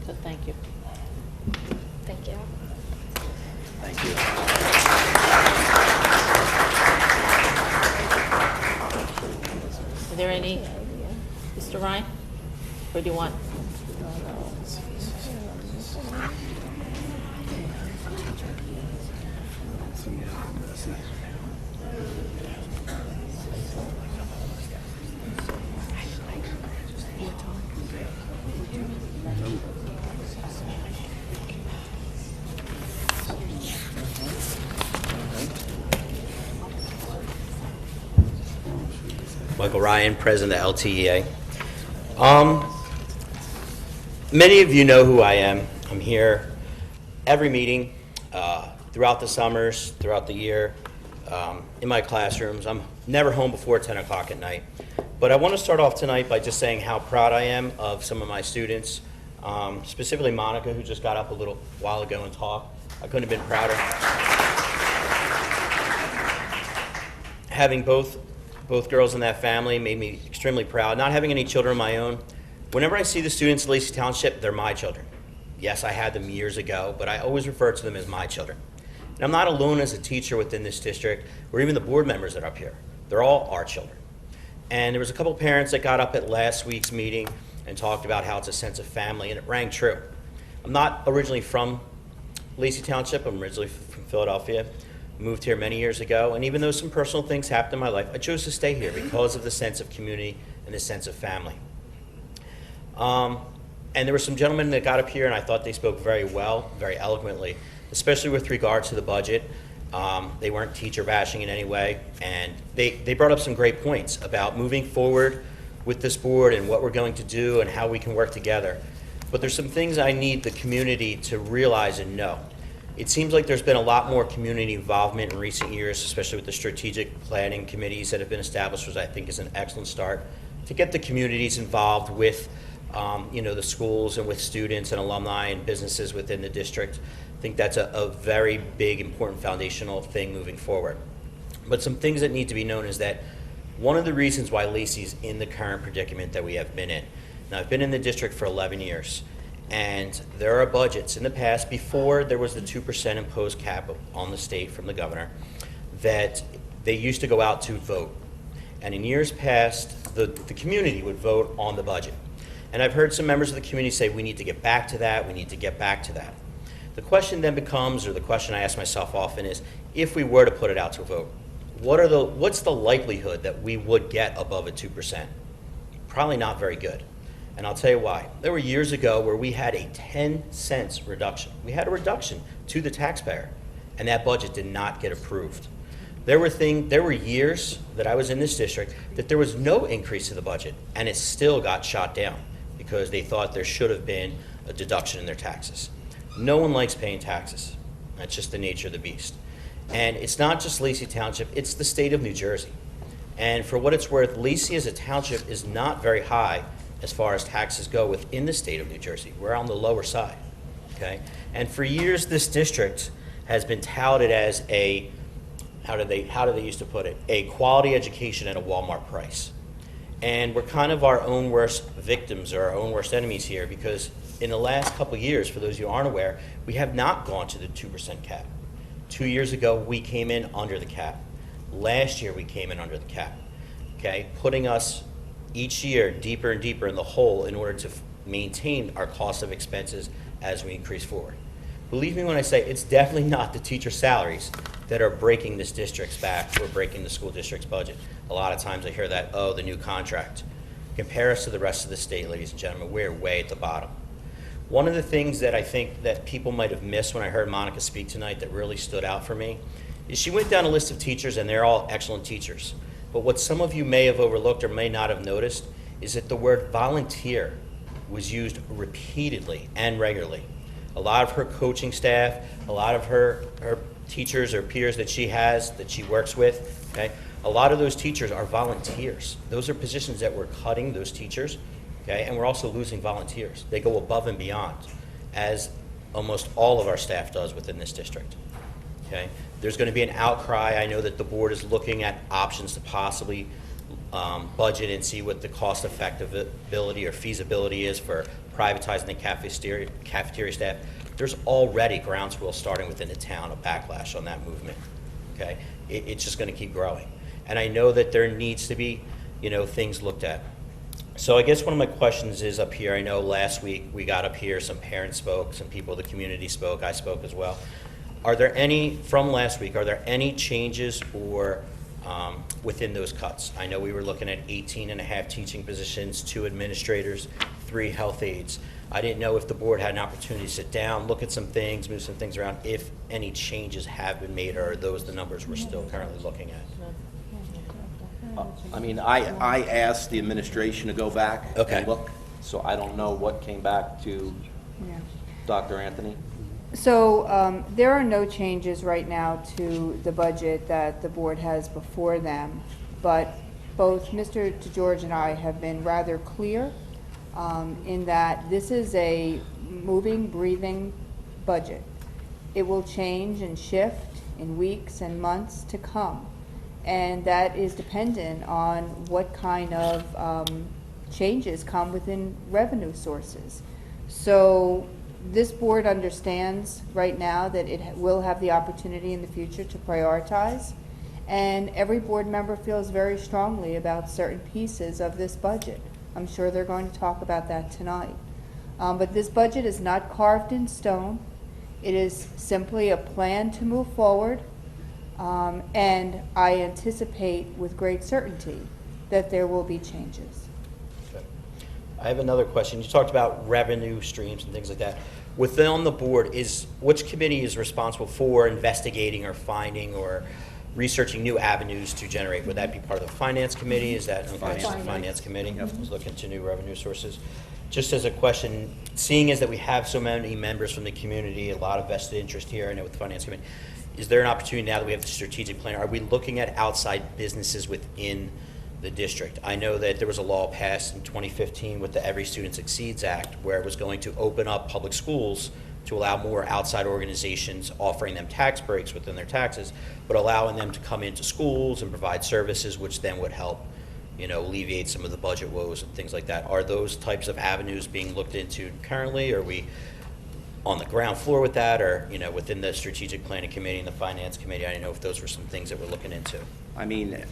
So thank you. Thank you. Thank you. Are there any, Mr. Ryan? Or do you want? Michael Ryan, President of LTEA. Many of you know who I am. I'm here every meeting, throughout the summers, throughout the year, in my classrooms. I'm never home before 10 o'clock at night. But I want to start off tonight by just saying how proud I am of some of my students, specifically Monica, who just got up a little while ago and talked. I couldn't have been prouder. Having both girls in that family made me extremely proud. Not having any children of my own, whenever I see the students at Lacey Township, they're my children. Yes, I had them years ago, but I always refer to them as my children. And I'm not alone as a teacher within this district, or even the board members that are up here. They're all our children. And there was a couple of parents that got up at last week's meeting and talked about how it's a sense of family, and it rang true. I'm not originally from Lacey Township. I'm originally from Philadelphia. Moved here many years ago, and even though some personal things happened in my life, I chose to stay here because of the sense of community and the sense of family. And there were some gentlemen that got up here, and I thought they spoke very well, very eloquently, especially with regards to the budget. They weren't teacher bashing in any way, and they brought up some great points about moving forward with this board and what we're going to do and how we can work together. But there's some things I need the community to realize and know. It seems like there's been a lot more community involvement in recent years, especially with the strategic planning committees that have been established, which I think is an excellent start, to get the communities involved with the schools and with students and alumni and businesses within the district. I think that's a very big, important foundational thing moving forward. But some things that need to be known is that one of the reasons why Lacey's in the current predicament that we have been in. Now, I've been in the district for 11 years. And there are budgets in the past, before there was the 2% imposed cap on the state from the governor, that they used to go out to vote. And in years past, the community would vote on the budget. And I've heard some members of the community say, we need to get back to that, we need to get back to that. The question then becomes, or the question I ask myself often is, if we were to put it out to a vote, what's the likelihood that we would get above a 2%? Probably not very good. And I'll tell you why. There were years ago where we had a 10-cent reduction. We had a reduction to the taxpayer, and that budget did not get approved. There were years that I was in this district that there was no increase to the budget, and it still got shot down because they thought there should have been a deduction in their taxes. No one likes paying taxes. That's just the nature of the beast. And it's not just Lacey Township, it's the state of New Jersey. And for what it's worth, Lacey as a township is not very high as far as taxes go within the state of New Jersey. We're on the lower side, okay? And for years, this district has been touted as a, how do they used to put it, a quality education at a Walmart price. And we're kind of our own worst victims or our own worst enemies here, because in the last couple of years, for those of you who aren't aware, we have not gone to the 2% cap. 2 years ago, we came in under the cap. Last year, we came in under the cap, okay? Putting us each year deeper and deeper in the hole in order to maintain our cost of expenses as we increase forward. Believe me when I say it's definitely not the teacher salaries that are breaking this district's back or breaking the school district's budget. A lot of times I hear that, oh, the new contract. Compare us to the rest of the state, ladies and gentlemen, we're way at the bottom. One of the things that I think that people might have missed when I heard Monica speak tonight that really stood out for me is she went down a list of teachers, and they're all excellent teachers. But what some of you may have overlooked or may not have noticed is that the word volunteer was used repeatedly and regularly. A lot of her coaching staff, a lot of her teachers or peers that she has, that she works with, okay? A lot of those teachers are volunteers. Those are positions that we're cutting, those teachers, okay? And we're also losing volunteers. They go above and beyond, as almost all of our staff does within this district, okay? There's going to be an outcry. I know that the board is looking at options to possibly budget and see what the cost effectability or feasibility is for privatizing the cafeteria staff. There's already groundswell starting within the town, a backlash on that movement, okay? It's just going to keep growing. And I know that there needs to be, things looked at. So I guess one of my questions is up here. I know last week we got up here, some parents spoke, some people in the community spoke, I spoke as well. Are there any, from last week, are there any changes or within those cuts? I know we were looking at 18.5 teaching positions, 2 administrators, 3 health aides. I didn't know if the board had an opportunity to sit down, look at some things, move some things around, if any changes have been made, or are those the numbers we're still currently looking at? I mean, I asked the administration to go back Okay. and look, so I don't know what came back to Yeah. Dr. Anthony. So there are no changes right now to the budget that the board has before them, but both Mr. DeGeorge and I have been rather clear in that this is a moving, breathing budget. It will change and shift in weeks and months to come, and that is dependent on what kind of changes come within revenue sources. So this board understands right now that it will have the opportunity in the future to prioritize, and every board member feels very strongly about certain pieces of this budget. I'm sure they're going to talk about that tonight. But this budget is not carved in stone. It is simply a plan to move forward, and I anticipate with great certainty that there will be changes. Okay. I have another question. You talked about revenue streams and things like that. Within the board, which committee is responsible for investigating or finding or researching new avenues to generate? Would that be part of the finance committee? Is that finance committee? Is looking to new revenue sources. Just as a question, seeing as that we have so many members from the community, a lot of vested interest here, I know with the finance committee, is there an opportunity now that we have the strategic plan? Are we looking at outside businesses within the district? I know that there was a law passed in 2015 with the Every Student Succeeds Act, where it was going to open up public schools to allow more outside organizations offering them tax breaks within their taxes, but allowing them to come into schools and provide services, which then would help, alleviate some of the budget woes and things like that. Are those types of avenues being looked into currently? Are we on the ground floor with that, or within the strategic planning committee and the finance committee? I didn't know if those were some things that we're looking into. I mean,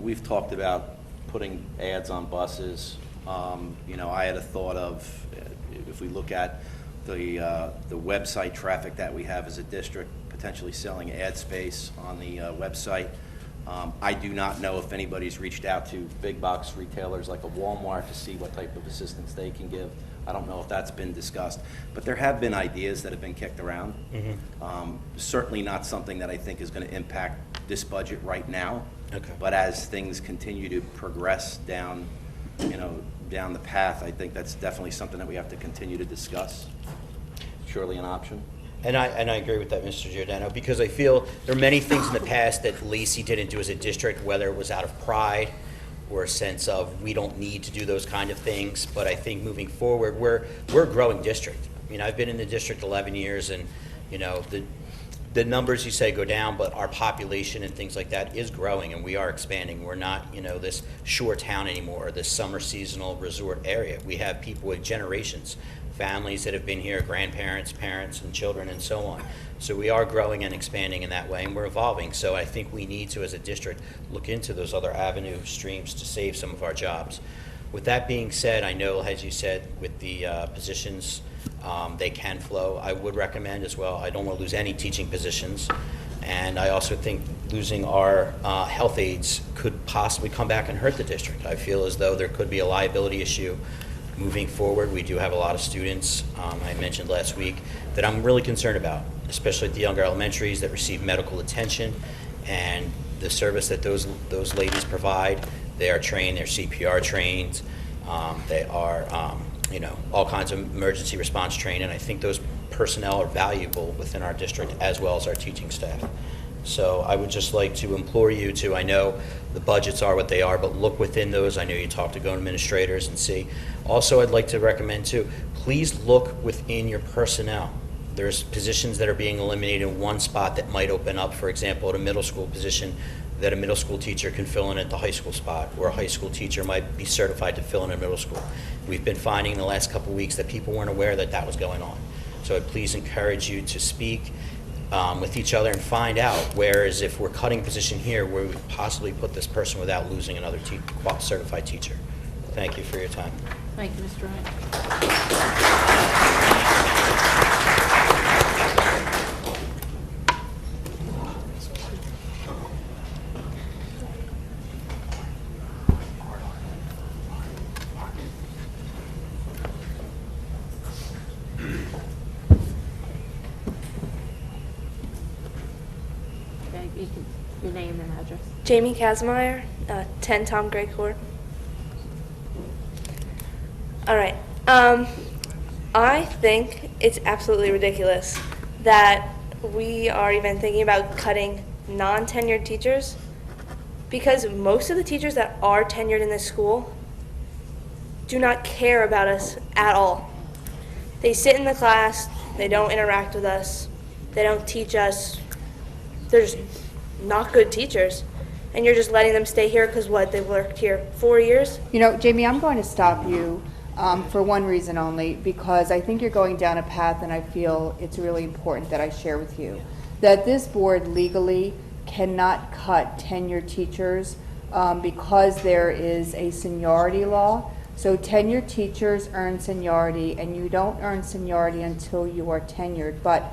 we've talked about putting ads on buses. I had a thought of, if we look at the website traffic that we have as a district, potentially selling ad space on the website. I do not know if anybody's reached out to big box retailers like a Walmart to see what type of assistance they can give. I don't know if that's been discussed, but there have been ideas that have been kicked around. Certainly not something that I think is going to impact this budget right now. Okay. But as things continue to progress down, down the path, I think that's definitely something that we have to continue to discuss. Surely an option. And I agree with that, Mr. Giordano, because I feel there are many things in the past that Lacey didn't do as a district, whether it was out of pride or a sense of we don't need to do those kind of things. But I think moving forward, we're a growing district. I mean, I've been in the district 11 years, and the numbers you say go down, but our population and things like that is growing, and we are expanding. We're not, this shore town anymore, this summer seasonal resort area. We have people with generations, families that have been here, grandparents, parents, and children, and so on. So we are growing and expanding in that way, and we're evolving. So I think we need to, as a district, look into those other avenue streams to save some of our jobs. With that being said, I know, as you said, with the positions, they can flow. I would recommend as well, I don't want to lose any teaching positions. And I also think losing our health aides could possibly come back and hurt the district. I feel as though there could be a liability issue moving forward. We do have a lot of students, I mentioned last week, that I'm really concerned about, especially at the younger elementaries that receive medical attention and the service that those ladies provide. They are trained, they're CPR trained, they are all kinds of emergency response trained, and I think those personnel are valuable within our district as well as our teaching staff. So I would just like to implore you to, I know the budgets are what they are, but look within those. I know you talk to administrators and see. Also, I'd like to recommend too, please look within your personnel. There's positions that are being eliminated in one spot that might open up, for example, at a middle school position that a middle school teacher can fill in at the high school spot, or a high school teacher might be certified to fill in a middle school. We've been finding in the last couple of weeks that people weren't aware that that was going on. So I'd please encourage you to speak with each other and find out, whereas if we're cutting position here, where we possibly put this person without losing another certified teacher. Thank you for your time. Thank you, Mr. Ryan. Your name and address. Jamie Kazmaier, 10 Tom Gray Court. All right. I think it's absolutely ridiculous that we are even thinking about cutting non-tenured teachers, because most of the teachers that are tenured in this school do not care about us at all. They sit in the class, they don't interact with us, they don't teach us. They're just not good teachers, and you're just letting them stay here because what, they've worked here 4 years? Jamie, I'm going to stop you for one reason only, because I think you're going down a path, and I feel it's really important that I share with you that this board legally cannot cut tenured teachers because there is a seniority law. So tenured teachers earn seniority, and you don't earn seniority until you are tenured. But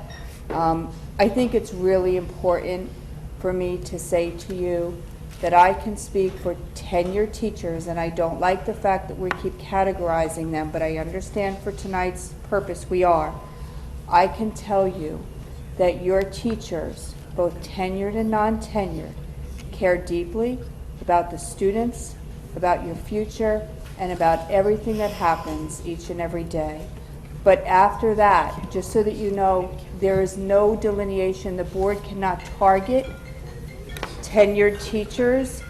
I think it's really important for me to say to you that I can speak for tenured teachers, and I don't like the fact that we keep categorizing them, but I understand for tonight's purpose we are. I can tell you that your teachers, both tenured and non-tenured, care deeply about the students, about your future, and about everything that happens each and every day. But after that, just so that you know, there is no delineation. The board cannot target tenured teachers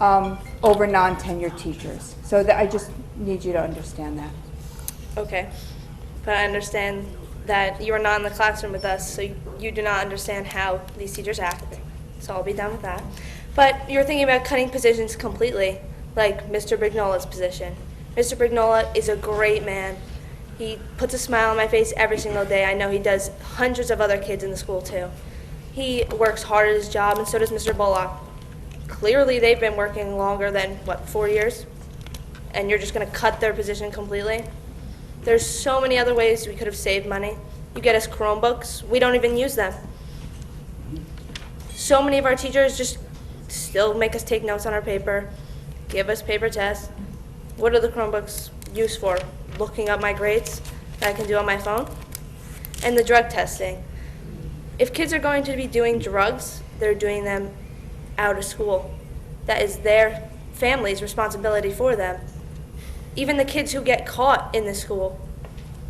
over non-tenured teachers. So that I just need you to understand that. Okay, but I understand that you are not in the classroom with us, so you do not understand how these teachers act, so I'll be done with that. But you're thinking about cutting positions completely, like Mr. Brignola's position. Mr. Brignola is a great man. He puts a smile on my face every single day. I know he does hundreds of other kids in the school too. He works hard at his job, and so does Mr. Bullock. Clearly, they've been working longer than, 4 years? And you're just going to cut their position completely? There's so many other ways we could have saved money. You get us Chromebooks, we don't even use them. So many of our teachers just still make us take notes on our paper, give us paper tests. What are the Chromebooks used for? looking up my grades that I can do on my phone. And the drug testing. If kids are going to be doing drugs, they're doing them out of school. That is their family's responsibility for them. Even the kids who get caught in the school,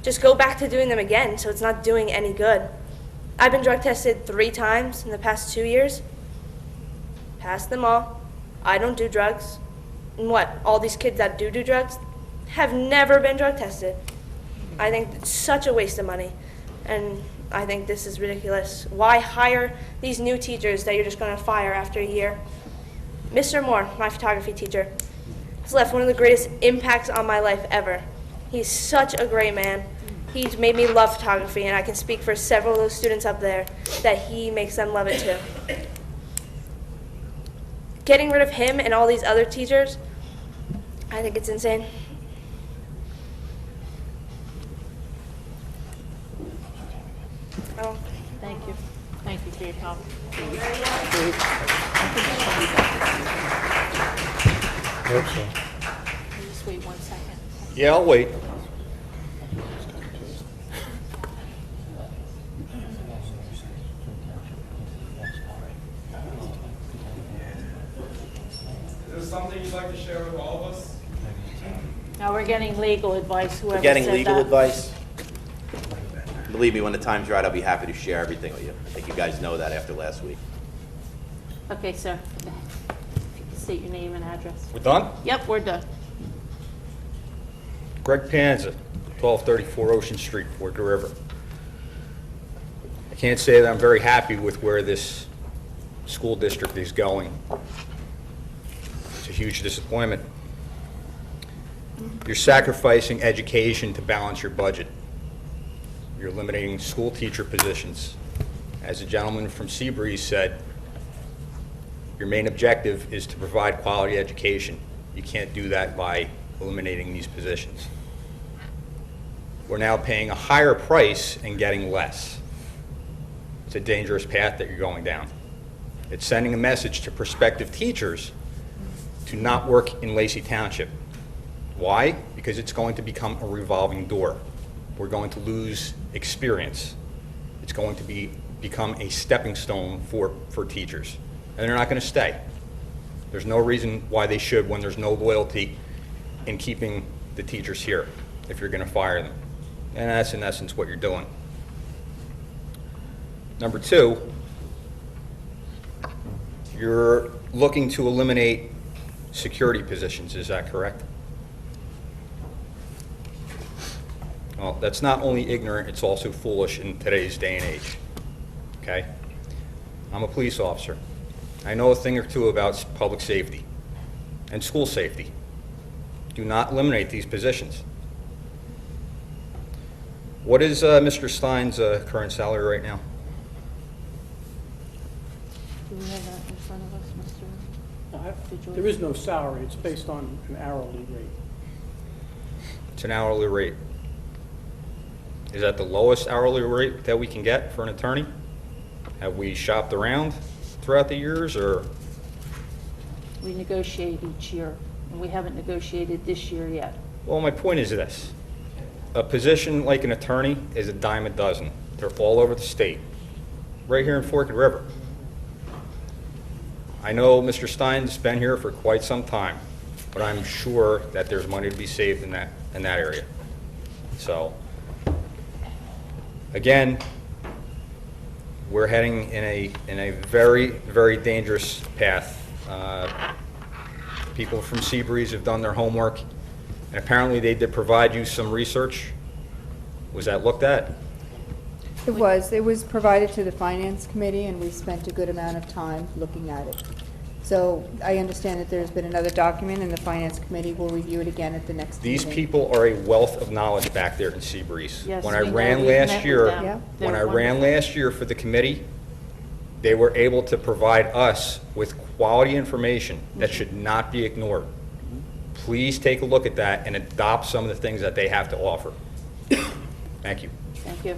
just go back to doing them again so it's not doing any good. I've been drug tested 3 times in the past 2 years. Passed them all. I don't do drugs. And what, all these kids that do drugs have never been drug tested. I think it's such a waste of money. And I think this is ridiculous. Why hire these new teachers that you're just going to fire after a year? Mr. Moore, my photography teacher, has left one of the greatest impacts on my life ever. He's such a great man. He's made me love photography, and I can speak for several of those students up there that he makes them love it too. Getting rid of him and all these other teachers, I think it's insane. Oh. Thank you. Thank you for your comment. Hope so. Just wait 1 second. Yeah, I'll wait. Is there something you'd like to share with all of us? Now we're getting legal advice, whoever We're getting said legal that. advice. Believe me, when the time's right, I'll be happy to share everything with you. I think you guys know that after last week. Okay, sir. If you can state your name and address. We're done? Yep, we're done. Greg Panza, 1234 Ocean Street, Forked River. I can't say that I'm very happy with where this school district is going. It's a huge disappointment. You're sacrificing education to balance your budget. You're eliminating school teacher positions. As the gentleman from Seabreeze said, your main objective is to provide quality education. You can't do that by eliminating these positions. We're now paying a higher price and getting less. It's a dangerous path that you're going down. It's sending a message to prospective teachers to not work in Lacey Township. Why? Because it's going to become a revolving door. We're going to lose experience. It's going to become a stepping stone for teachers. And they're not going to stay. There's no reason why they should when there's no loyalty in keeping the teachers here if you're going to fire them. And that's in essence what you're doing. Number 2, you're looking to eliminate security positions, is that correct? Well, that's not only ignorant, it's also foolish in today's day and age, okay? I'm a police officer. I know a thing or two about public safety and school safety. Do not eliminate these positions. What is Mr. Stein's current salary right now? Do we have that in front of us, Mr.? Did you- There is no salary, it's based on an hourly rate. It's an hourly rate. Is that the lowest hourly rate that we can get for an attorney? Have we shopped around throughout the years, or? We negotiate each year, and we haven't negotiated this year yet. Well, my point is this. A position like an attorney is a dime a dozen. They're all over the state, right here in Forked River. I know Mr. Stein's been here for quite some time, but I'm sure that there's money to be saved in that area. So, again, we're heading in a very, very dangerous path. People from Seabreeze have done their homework, and apparently they did provide you some research. Was that looked at? It was provided to the Finance Committee, and we spent a good amount of time looking at it. So I understand that there's been another document, and the Finance Committee will review it again at the next meeting. These people are a wealth of knowledge back there in Seabreeze. Yes, When I we know. ran We've met last with year, them. Yeah. when They're I ran wonderful. last year for the committee, they were able to provide us with quality information that should not be ignored. Please take a look at that and adopt some of the things that they have to offer. Thank you. Thank you.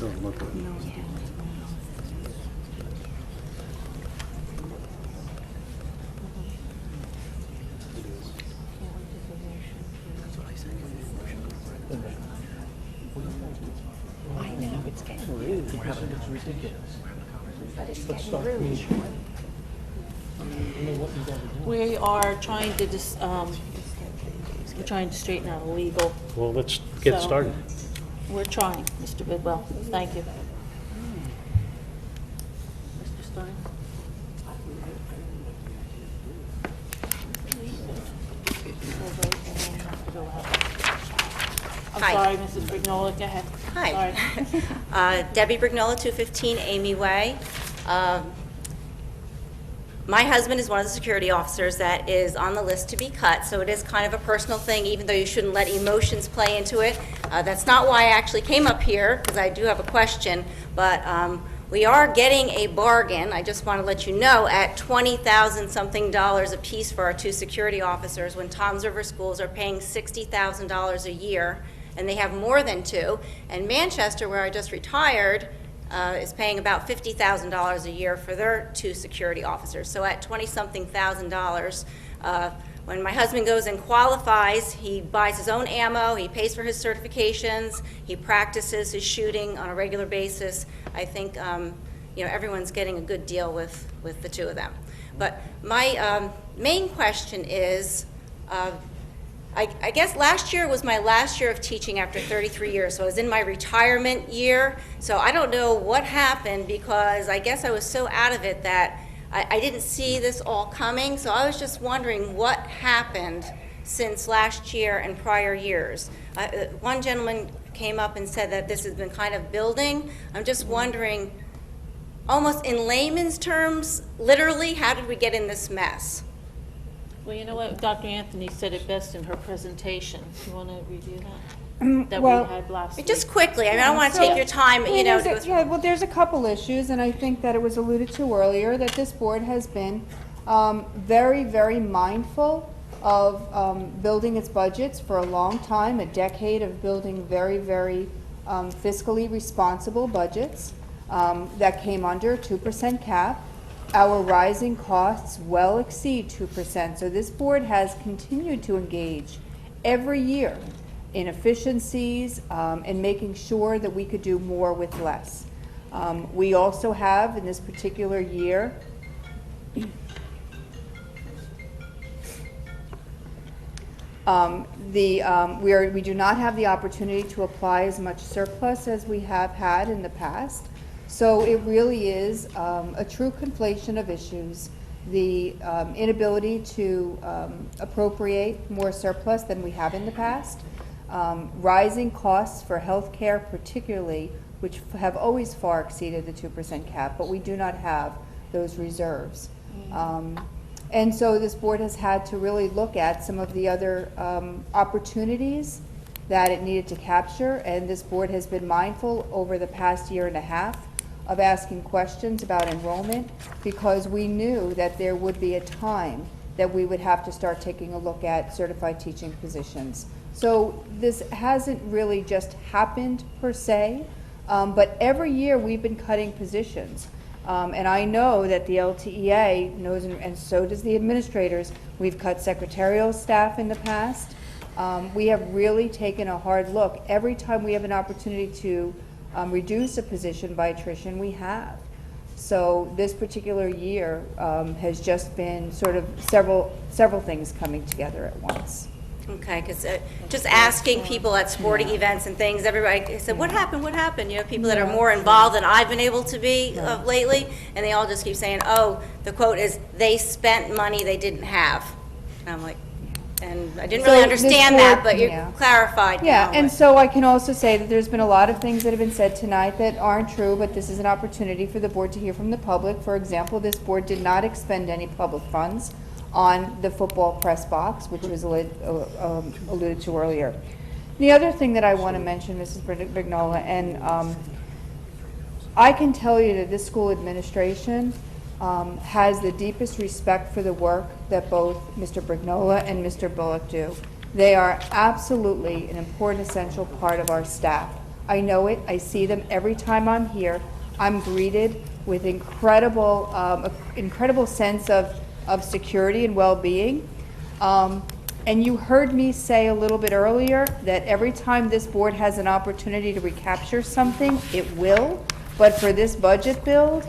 I know, it's getting rude. It's ridiculous. But it's Let's getting start. rude. We are trying to we're trying to straighten out a legal. Well, let's get So- started. We're trying, Mr. Bidwell. Thank you. Mr. Stein? I'm Hi. sorry, Mrs. Brignola, go ahead. Hi. Sorry. Debbie Brignola, 215 Amy Way. My husband is one of the security officers that is on the list to be cut, so it is kind of a personal thing, even though you shouldn't let emotions play into it. That's not why I actually came up here, because I do have a question, but we are getting a bargain, I just want to let you know, at $20,000-something a piece for our 2 security officers, when Toms River schools are paying $60,000 a year, and they have more than 2. And Manchester, where I just retired, is paying about $50,000 a year for their 2 security officers. So at $20-something thousand, when my husband goes and qualifies, he buys his own ammo, he pays for his certifications, he practices his shooting on a regular basis. I think everyone's getting a good deal with the 2 of them. But my main question is, I guess last year was my last year of teaching after 33 years, so I was in my retirement year. So I don't know what happened, because I guess I was so out of it that I didn't see this all coming. So I was just wondering what happened since last year and prior years. One gentleman came up and said that this has been kind of building. I'm just wondering, almost in layman's terms, literally, how did we get in this mess? Well, you know what, Dr. Anthony said it best in her presentation. You want to review that? That well- we had last week. Just quickly, I don't want to take your time, Well, there's go through- yeah, well, there's a couple issues, and I think that it was alluded to earlier, that this board has been very, very mindful of building its budgets for a long time, a decade of building very, very fiscally responsible budgets that came under a 2% cap. Our rising costs well exceed 2%, so this board has continued to engage every year in efficiencies and making sure that we could do more with less. We also have, in this particular year, we do not have the opportunity to apply as much surplus as we have had in the past. So it really is a true conflation of issues. The inability to appropriate more surplus than we have in the past, rising costs for health care particularly, which have always far exceeded the 2% cap, but we do not have those reserves. And so this board has had to really look at some of the other opportunities that it needed to capture, and this board has been mindful over the past year and a half of asking questions about enrollment, because we knew that there would be a time that we would have to start taking a look at certified teaching positions. So this hasn't really just happened per se, but every year we've been cutting positions. And I know that the LTEA knows, and so does the administrators, we've cut secretarial staff in the past. We have really taken a hard look. Every time we have an opportunity to reduce a position by attrition, we have. So this particular year has just been sort of several things coming together at once. Okay, because just asking people at sporting events and things, everybody said, what happened, what happened? You know, people that are more involved than I've been able to be lately, and they all just keep saying, oh, the quote is, they spent money they didn't have. And I'm like, and I didn't really So understand this that, board- but you yeah. clarified Yeah, now. and so I can also say that there's been a lot of things that have been said tonight that aren't true, but this is an opportunity for the board to hear from the public. For example, this board did not expend any public funds on the football press box, which was alluded to earlier. The other thing that I want to mention, Mrs. Brignola, and I can tell you that this school administration has the deepest respect for the work that both Mr. Brignola and Mr. Bullock do. They are absolutely an important, essential part of our staff. I know it. I see them every time I'm here. I'm greeted with incredible sense of security and well-being. And you heard me say a little bit earlier that every time this board has an opportunity to recapture something, it will. But for this budget build,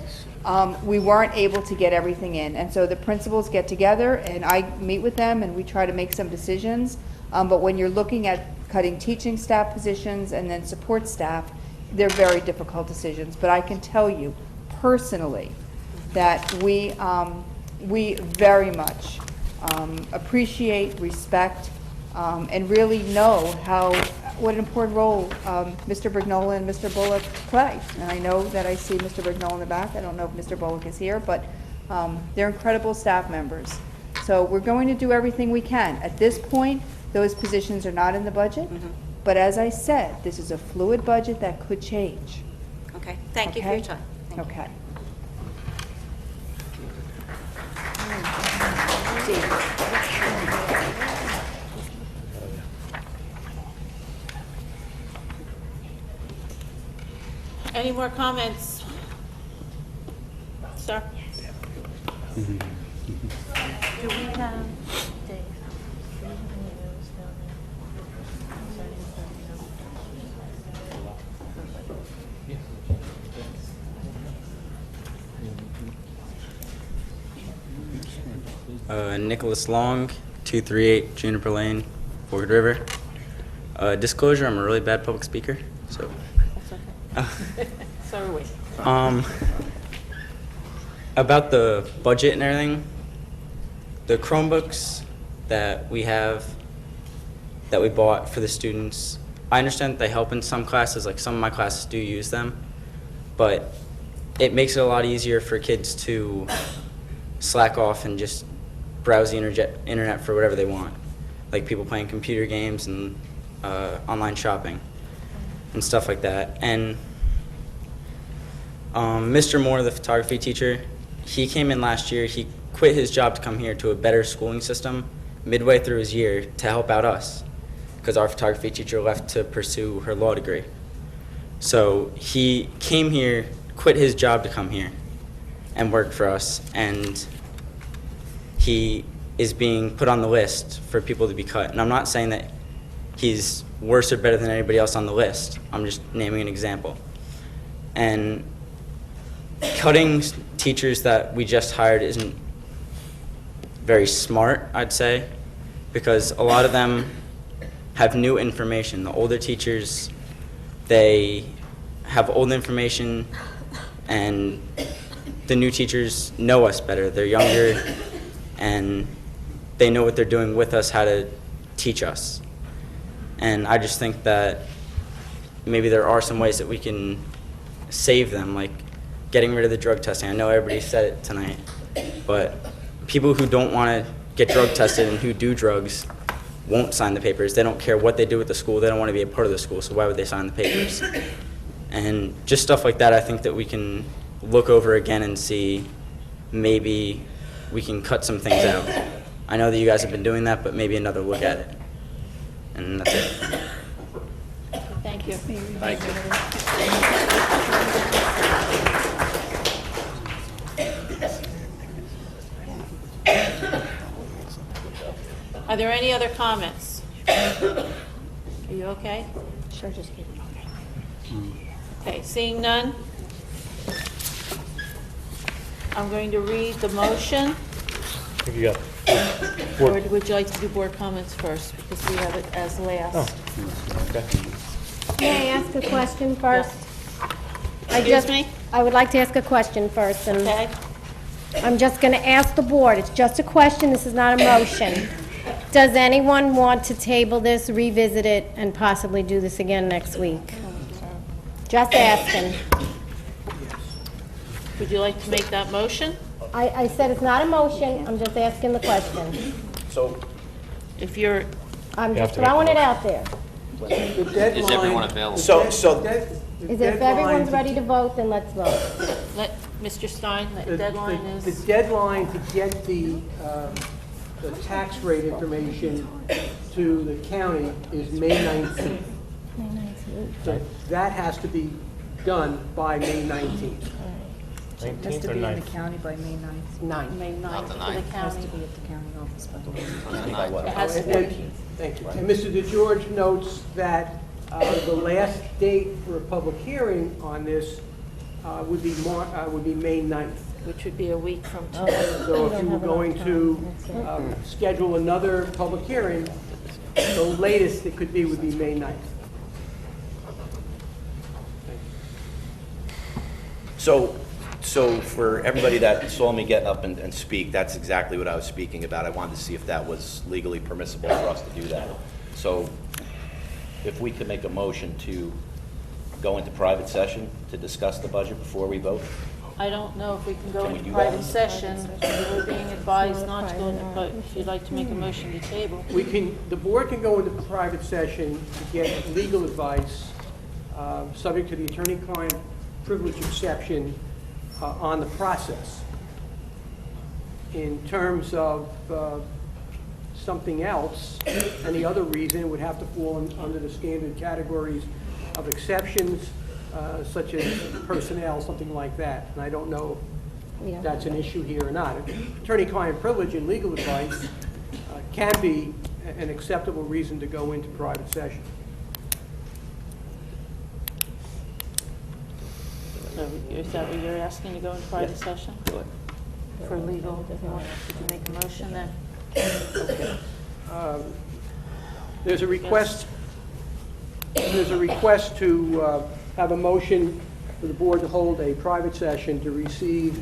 we weren't able to get everything in. And so the principals get together and I meet with them and we try to make some decisions. But when you're looking at cutting teaching staff positions and then support staff, they're very difficult decisions. But I can tell you personally that we very much appreciate, respect, and really know what an important role Mr. Brignola and Mr. Bullock play. And I know that I see Mr. Brignola in the back. I don't know if Mr. Bullock is here, but they're incredible staff members. So we're going to do everything we can. At this point, those positions are not in the budget. But as I said, this is a fluid budget that could change. Okay, thank you for your time. Thank you. Okay. Any more comments? Sir? Do we have Dave? Nicholas Long, 238 Juniper Lane, Forked River. Disclosure, I'm a really bad public speaker, so. That's okay. So are we. About the budget and everything, the Chromebooks that we have, that we bought for the students, I understand that they help in some classes, like some of my classes do use them, but it makes it a lot easier for kids to slack off and just browse the internet for whatever they want, like people playing computer games and online shopping and stuff like that. And Mr. Moore, the photography teacher, he came in last year. He quit his job to come here to a better schooling system midway through his year to help out us, because our photography teacher left to pursue her law degree. So he came here, quit his job to come here and work for us, and he is being put on the list for people to be cut. And I'm not saying that he's worse or better than anybody else on the list. I'm just naming an example. And cutting teachers that we just hired isn't very smart, I'd say, because a lot of them have new information. The older teachers, they have old information, and the new teachers know us better. They're younger, and they know what they're doing with us, how to teach us. And I just think that maybe there are some ways that we can save them, like getting rid of the drug testing. I know everybody said it tonight, but people who don't want to get drug tested and who do drugs won't sign the papers. They don't care what they do with the school. They don't want to be a part of the school, so why would they sign the papers? And just stuff like that, I think that we can look over again and see maybe we can cut some things out. I know that you guys have been doing that, but maybe another look at it. And that's it. Thank you. Thank you. Are there any other comments? Are you okay? Sure, just keep it. Okay, seeing none, I'm going to read the motion. You got Or would you like to do board comments first, because we have it as last? okay. May I ask a question first? Excuse me? I would like to ask a question first, and Okay. I'm just going to ask the board. It's just a question, this is not a motion. Does anyone want to table this, revisit it, and possibly do this again next week? Just asking. Would you like to make that motion? I said it's not a motion, I'm just asking the question. So, if you're... I'm just throwing it out there. Is everyone available? If everyone's ready to vote, then let's vote. Let Mr. Stein, the deadline is... The deadline to get the tax rate information to the county is May 19th. So that has to be done by May 19th. It has to be in the county by May 9th. May 9th for the It has to county. be at the county office by May 9th. It has to And- be. Thank you. And Mr. DeGeorge notes that the last date for a public hearing on this would be May 9th. Which would be a week from today. So if you were going to schedule another public hearing, the latest it could be would be May 9th. So for everybody that saw me get up and speak, that's exactly what I was speaking about. I wanted to see if that was legally permissible for us to do that. So if we could make a motion to go into private session to discuss the budget before we vote? I don't know if we can go Can we into do that? private session. We're being advised not to go into, but if you'd like to make a motion to table. The board can go into private session to get legal advice, subject to the attorney-client privilege exception on the process. In terms of something else, any other reason, it would have to fall under the standard categories of exceptions, such as personnel, something like that. And I don't know if that's an issue here or not. Attorney-client privilege and legal advice can be an acceptable reason to go into private session. So is that what you're asking, to go into private session? For legal, did you make a motion then? There's a request to have a motion for the board to hold a private session to receive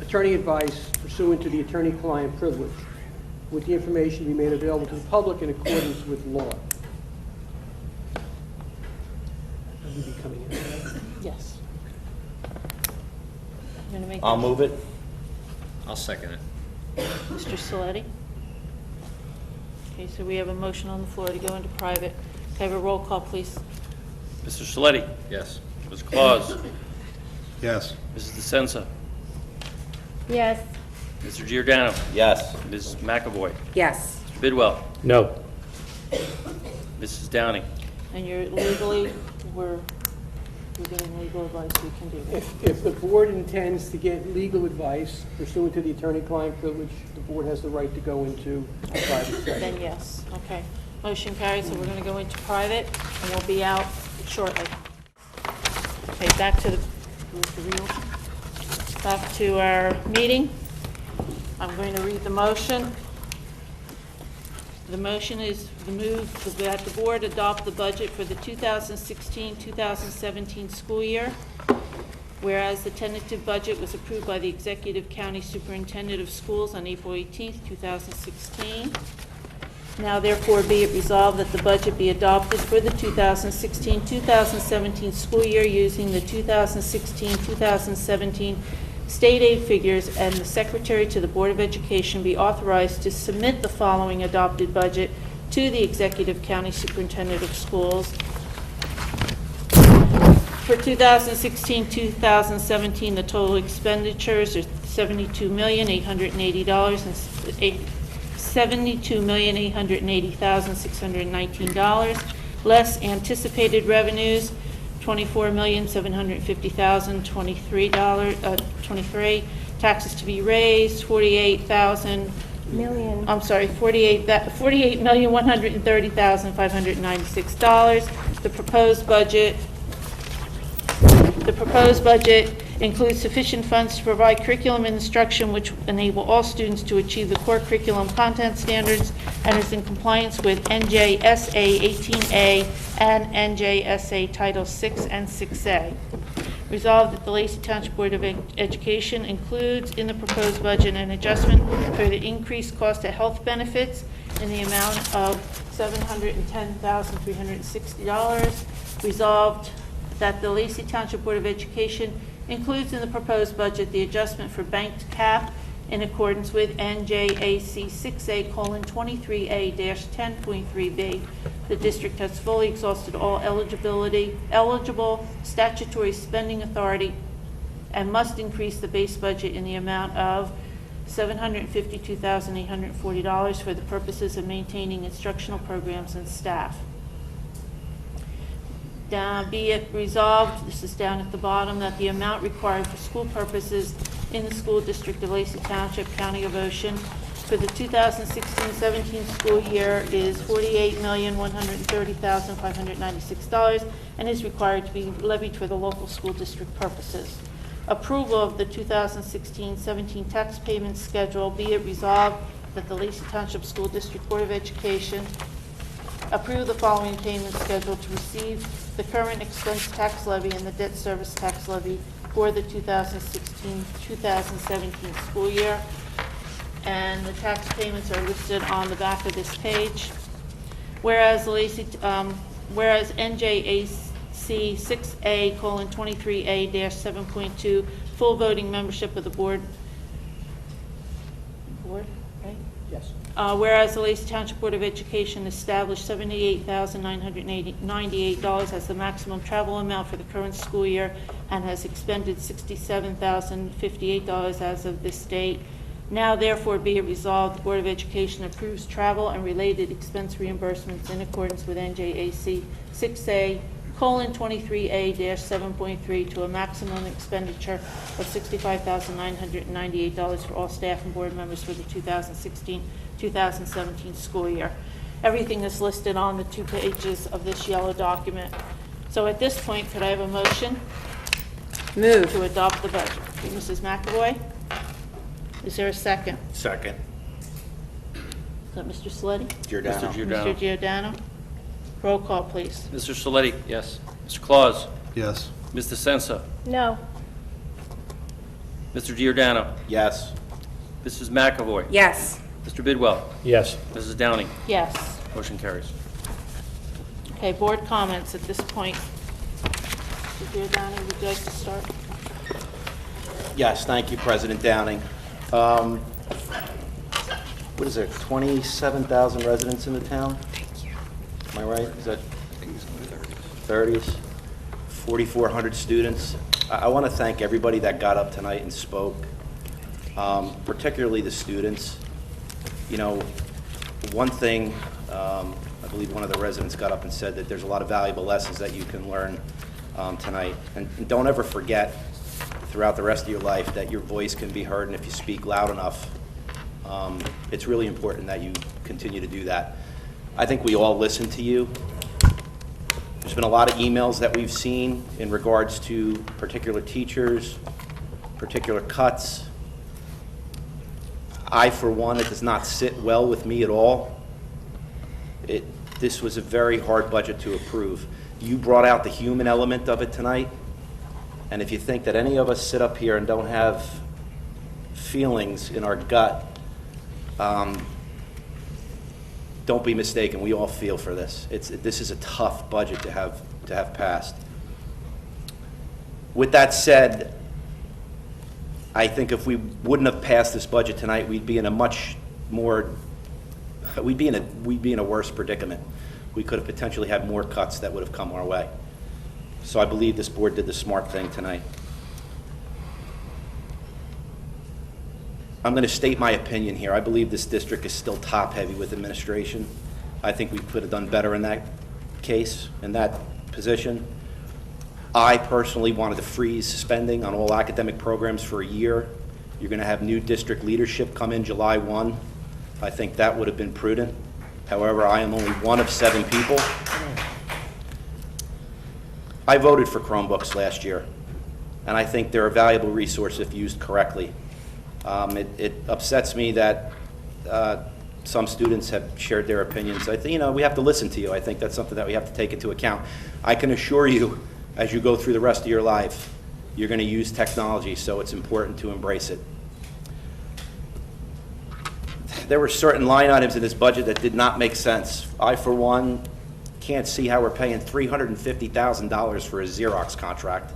attorney advice pursuant to the attorney-client privilege, with the information to be made available to the public in accordance with law. Will you be coming in? Yes. You gonna make I'll that- move it. I'll second it. Mr. Saletti? Okay, so we have a motion on the floor to go into private. Can I have a roll call, please? Mr. Saletti? Yes. Mr. Claus? Yes. Mrs. DeSenza? Yes. Mr. Giordano? Yes. Mrs. McAvoy? Yes. Mr. Bidwell? No. Mrs. Downing? And you're legally, we're getting legal advice, we can do that. If the board intends to get legal advice pursuant to the attorney-client privilege, the board has the right to go into a private session. Then yes, okay. Motion carries, so we're going to go into private, and we'll be out shortly. Okay, back to our meeting. I'm going to read the motion. The motion is the move that the board adopt the budget for the 2016-2017 school year, whereas the tentative budget was approved by the Executive County Superintendent of Schools on April 18th, 2016. Now therefore be it resolved that the budget be adopted for the 2016-2017 school year using the 2016-2017 state aid figures, and the Secretary to the Board of Education be authorized to submit the following adopted budget to the Executive County Superintendent of Schools. For 2016-2017, the total expenditures are $72,880,619, less anticipated revenues, $24,750,023. Taxes to be raised, $48,130,596. The proposed budget includes sufficient funds to provide curriculum and instruction which enable all students to achieve the core curriculum content standards and is in compliance with NJSA 18A and NJSA Title 6 and 6A. Resolved that the Lacey Township Board of Education includes in the proposed budget an adjustment for the increased cost of health benefits in the amount of $710,360. Resolved that the Lacey Township Board of Education includes in the proposed budget the adjustment for banked cap in accordance with NJAC 6A:23A-10.3B. The district has fully exhausted all eligible statutory spending authority and must increase the base budget in the amount of $752,840 for the purposes of maintaining instructional programs and staff. Be it resolved, this is down at the bottom, that the amount required for school purposes in the school district of Lacey Township, County of Ocean, for the 2016-17 school year is $48,130,596 and is required to be levied for the local school district purposes. Approval of the 2016-17 tax payment schedule. Be it resolved that the Lacey Township School District Board of Education approve the following payment schedule to receive the current expense tax levy and the debt service tax levy for the 2016-2017 school year. And the tax payments are listed on the back of this page. Whereas whereas NJAC 6A:23A-7.2, full voting membership of the board, right? Yes. Whereas the Lacey Township Board of Education established $78,998 as the maximum travel amount for the current school year and has expended $67,058 as of this date. Now therefore be it resolved, the Board of Education approves travel and related expense reimbursements in accordance with NJAC 6A:23A-7.3 to a maximum expenditure of $65,998 for all staff and board members for the 2016-2017 school year. Everything is listed on the 2 pages of this yellow document. So at this point, could I have a motion? Move. To adopt the budget. Mrs. McAvoy? Is there a second? Second. Is that Mr. Saletti? Giordano. Mr. Giordano. Mr. Giordano? Roll call, please. Mr. Saletti? Yes. Mr. Claus? Yes. Ms. DeSenza? No. Mr. Giordano? Yes. Mrs. McAvoy? Yes. Mr. Bidwell? Yes. Mrs. Downing? Yes. Motion carries. Okay, board comments at this point. Mr. Giordano, would you like to start? Yes, thank you, President Downing. What is there, 27,000 residents in the town? Thank you. Am I right? Is that 30s? 4,400 students. I want to thank everybody that got up tonight and spoke, particularly the students. You know, one thing, I believe one of the residents got up and said that there's a lot of valuable lessons that you can learn tonight. And don't ever forget throughout the rest of your life that your voice can be heard, and if you speak loud enough, it's really important that you continue to do that. I think we all listen to you. There's been a lot of emails that we've seen in regards to particular teachers, particular cuts. I, for one, it does not sit well with me at all. This was a very hard budget to approve. You brought out the human element of it tonight. And if you think that any of us sit up here and don't have feelings in our gut, don't be mistaken. We all feel for this. This is a tough budget to have passed. With that said, I think if we wouldn't have passed this budget tonight, we'd be in a much more, we'd be in a worse predicament. We could have potentially had more cuts that would have come our way. So I believe this board did the smart thing tonight. I'm going to state my opinion here. I believe this district is still top-heavy with administration. I think we could have done better in that case, in that position. I personally wanted to freeze spending on all academic programs for a year. You're going to have new district leadership come in July 1. I think that would have been prudent. However, I am only one of 7 people. I voted for Chromebooks last year, and I think they're a valuable resource if used correctly. It upsets me that some students have shared their opinions. I think, we have to listen to you. I think that's something that we have to take into account. I can assure you, as you go through the rest of your life, you're going to use technology, so it's important to embrace it. There were certain line items in this budget that did not make sense. I, for one, can't see how we're paying $350,000 for a Xerox contract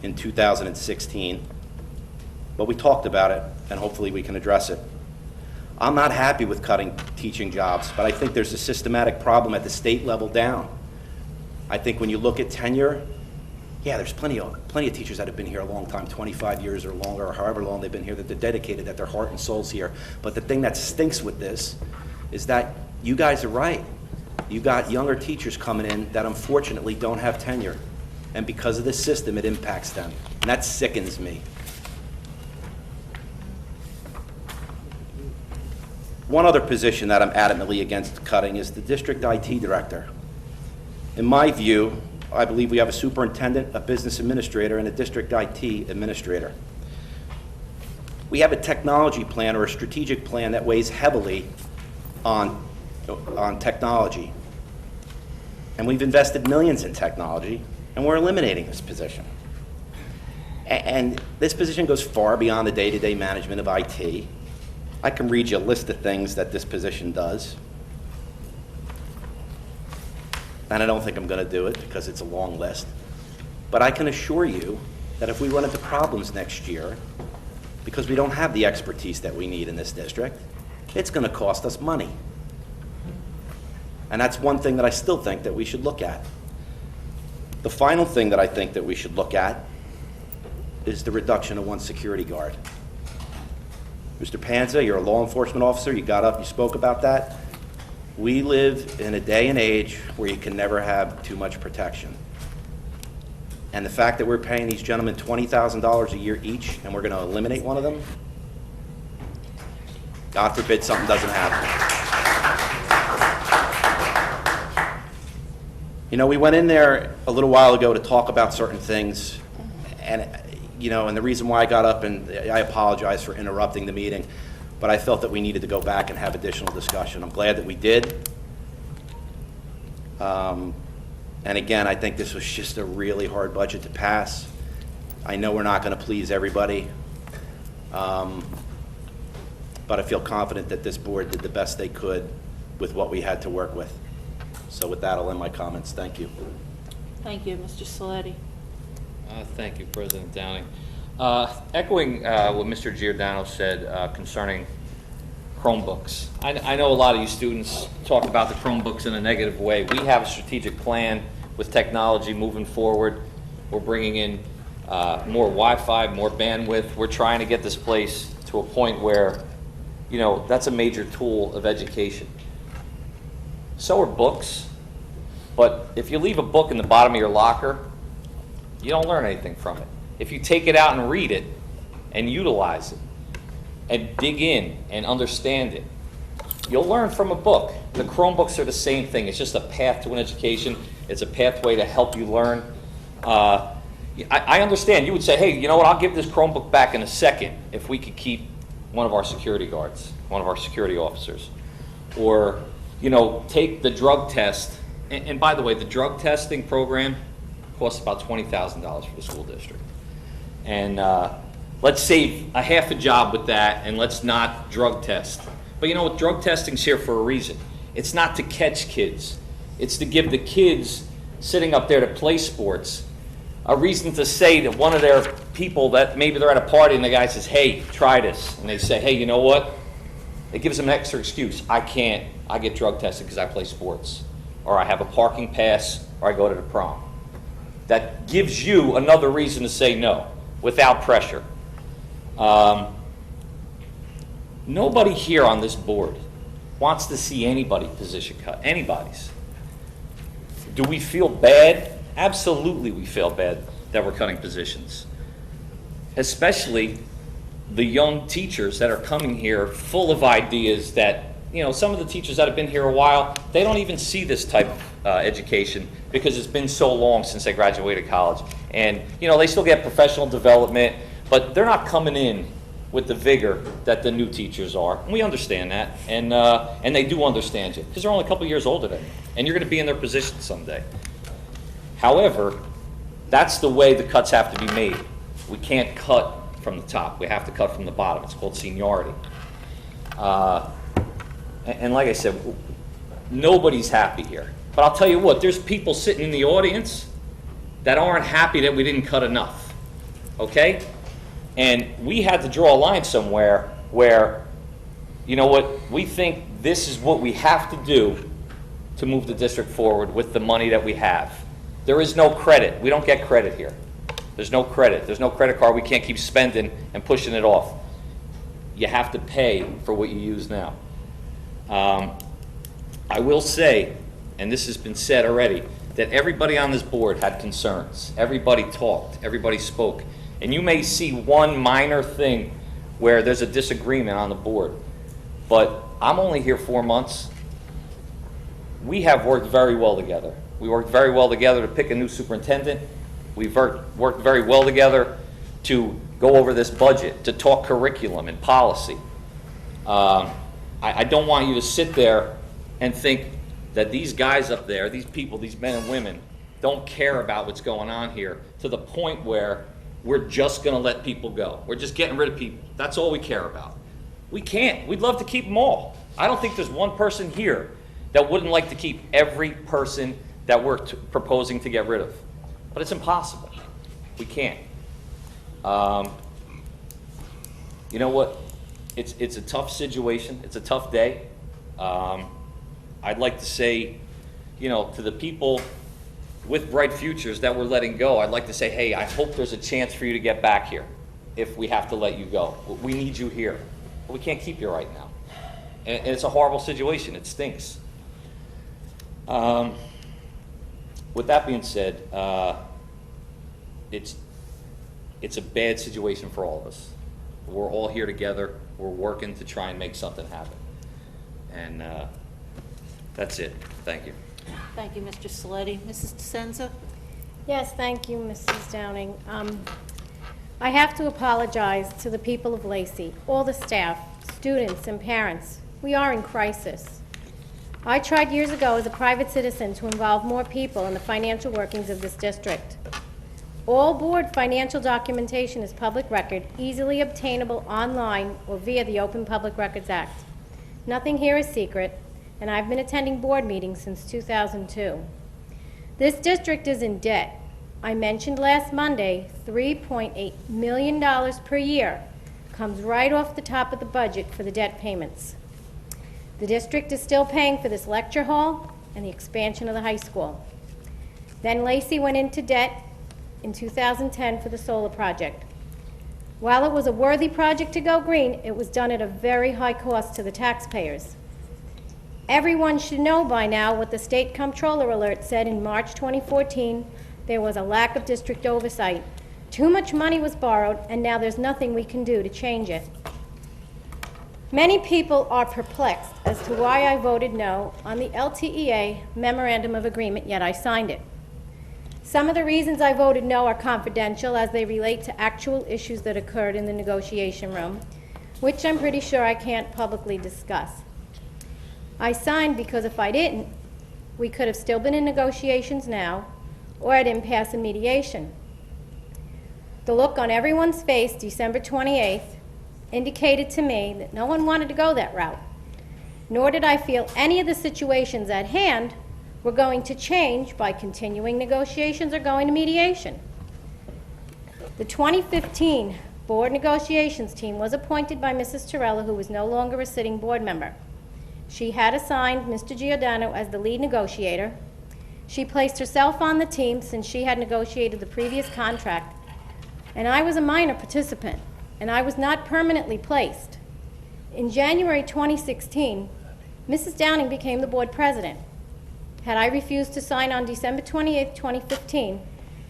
in 2016. But we talked about it, and hopefully we can address it. I'm not happy with cutting teaching jobs, but I think there's a systematic problem at the state level down. I think when you look at tenure, yeah, there's plenty of teachers that have been here a long time, 25 years or longer, or however long they've been here, that they're dedicated, that their heart and soul's here. But the thing that stinks with this is that you guys are right. You got younger teachers coming in that unfortunately don't have tenure. And because of this system, it impacts them. And that sickens me. One other position that I'm adamantly against cutting is the district IT director. In my view, I believe we have a superintendent, a business administrator, and a district IT administrator. We have a technology plan or a strategic plan that weighs heavily on technology. And we've invested millions in technology, and we're eliminating this position. And this position goes far beyond the day-to-day management of IT. I can read you a list of things that this position does. And I don't think I'm going to do it because it's a long list. But I can assure you that if we run into problems next year, because we don't have the expertise that we need in this district, it's going to cost us money. And that's one thing that I still think that we should look at. The final thing that I think that we should look at is the reduction of one security guard. Mr. Panza, you're a law enforcement officer. You got up, you spoke about that. We live in a day and age where you can never have too much protection. And the fact that we're paying these gentlemen $20,000 a year each and we're going to eliminate one of them, God forbid something doesn't happen. You know, we went in there a little while ago to talk about certain things, and and the reason why I got up, and I apologize for interrupting the meeting, but I felt that we needed to go back and have additional discussion. I'm glad that we did. And again, I think this was just a really hard budget to pass. I know we're not going to please everybody, but I feel confident that this board did the best they could with what we had to work with. So with that, I'll end my comments. Thank you. Thank you, Mr. Saletti. Thank you, President Downing. Echoing what Mr. Giordano said concerning Chromebooks. I know a lot of you students talk about the Chromebooks in a negative way. We have a strategic plan with technology moving forward. We're bringing in more Wi-Fi, more bandwidth. We're trying to get this place to a point where, that's a major tool of education. So are books, but if you leave a book in the bottom of your locker, you don't learn anything from it. If you take it out and read it and utilize it and dig in and understand it, you'll learn from a book. The Chromebooks are the same thing. It's just a path to an education. It's a pathway to help you learn. I understand. You would say, hey, you know what, I'll give this Chromebook back in a second if we could keep one of our security guards, one of our security officers. Or, take the drug test. And by the way, the drug testing program costs about $20,000 for the school district. And let's save a half a job with that, and let's not drug test. But drug testing's here for a reason. It's not to catch kids. It's to give the kids sitting up there to play sports a reason to say to one of their people that maybe they're at a party and the guy says, hey, try this. And they say, hey, you know what? It gives them an extra excuse. I can't. I get drug tested because I play sports. Or I have a parking pass, or I go to the prom. That gives you another reason to say no, without pressure. Nobody here on this board wants to see anybody's position cut, anybody's. Do we feel bad? Absolutely we feel bad that we're cutting positions. Especially the young teachers that are coming here full of ideas that, some of the teachers that have been here a while, they don't even see this type of education because it's been so long since they graduated college. And, they still get professional development, but they're not coming in with the vigor that the new teachers are. And we understand that, and they do understand you because they're only a couple years older than you, and you're going to be in their position someday. However, that's the way the cuts have to be made. We can't cut from the top. We have to cut from the bottom. It's called seniority. And like I said, nobody's happy here. But I'll tell you what, there's people sitting in the audience that aren't happy that we didn't cut enough, okay? And we had to draw a line somewhere where, we think this is what we have to do to move the district forward with the money that we have. There is no credit. We don't get credit here. There's no credit. There's no credit card. We can't keep spending and pushing it off. You have to pay for what you use now. I will say, and this has been said already, that everybody on this board had concerns. Everybody talked, everybody spoke. And you may see one minor thing where there's a disagreement on the board, but I'm only here 4 months. We have worked very well together. We worked very well together to pick a new superintendent. We've worked very well together to go over this budget, to talk curriculum and policy. I don't want you to sit there and think that these guys up there, these people, these men and women, don't care about what's going on here to the point where we're just going to let people go. We're just getting rid of people. That's all we care about. We can't. We'd love to keep them all. I don't think there's one person here that wouldn't like to keep every person that we're proposing to get rid of. But it's impossible. We can't. You know what? It's a tough situation. It's a tough day. I'd like to say, to the people with bright futures that we're letting go, I'd like to say, hey, I hope there's a chance for you to get back here if we have to let you go. We need you here. But we can't keep you right now. And it's a horrible situation. It stinks. With that being said, it's a bad situation for all of us. We're all here together. We're working to try and make something happen. And that's it. Thank you. Thank you, Mr. Saletti. Mrs. DeSenza? Yes, thank you, Mrs. Downing. I have to apologize to the people of Lacey, all the staff, students, and parents. We are in crisis. I tried years ago as a private citizen to involve more people in the financial workings of this district. All board financial documentation is public record, easily obtainable online or via the Open Public Records Act. Nothing here is secret, and I've been attending board meetings since 2002. This district is in debt. I mentioned last Monday, $3.8 million per year comes right off the top of the budget for the debt payments. The district is still paying for this lecture hall and the expansion of the high school. Then Lacey went into debt in 2010 for the solar project. While it was a worthy project to go green, it was done at a very high cost to the taxpayers. Everyone should know by now what the state comptroller alert said in March 2014. There was a lack of district oversight. Too much money was borrowed, and now there's nothing we can do to change it. Many people are perplexed as to why I voted no on the LTEA Memorandum of Agreement, yet I signed it. Some of the reasons I voted no are confidential as they relate to actual issues that occurred in the negotiation room, which I'm pretty sure I can't publicly discuss. I signed because if I didn't, we could have still been in negotiations now, or at impasse in mediation. The look on everyone's face December 28th indicated to me that no one wanted to go that route, nor did I feel any of the situations at hand were going to change by continuing negotiations or going to mediation. The 2015 board negotiations team was appointed by Mrs. Torella, who was no longer a sitting board member. She had assigned Mr. Giordano as the lead negotiator. She placed herself on the team since she had negotiated the previous contract, and I was a minor participant, and I was not permanently placed. In January 2016, Mrs. Downing became the board president. Had I refused to sign on December 28, 2015,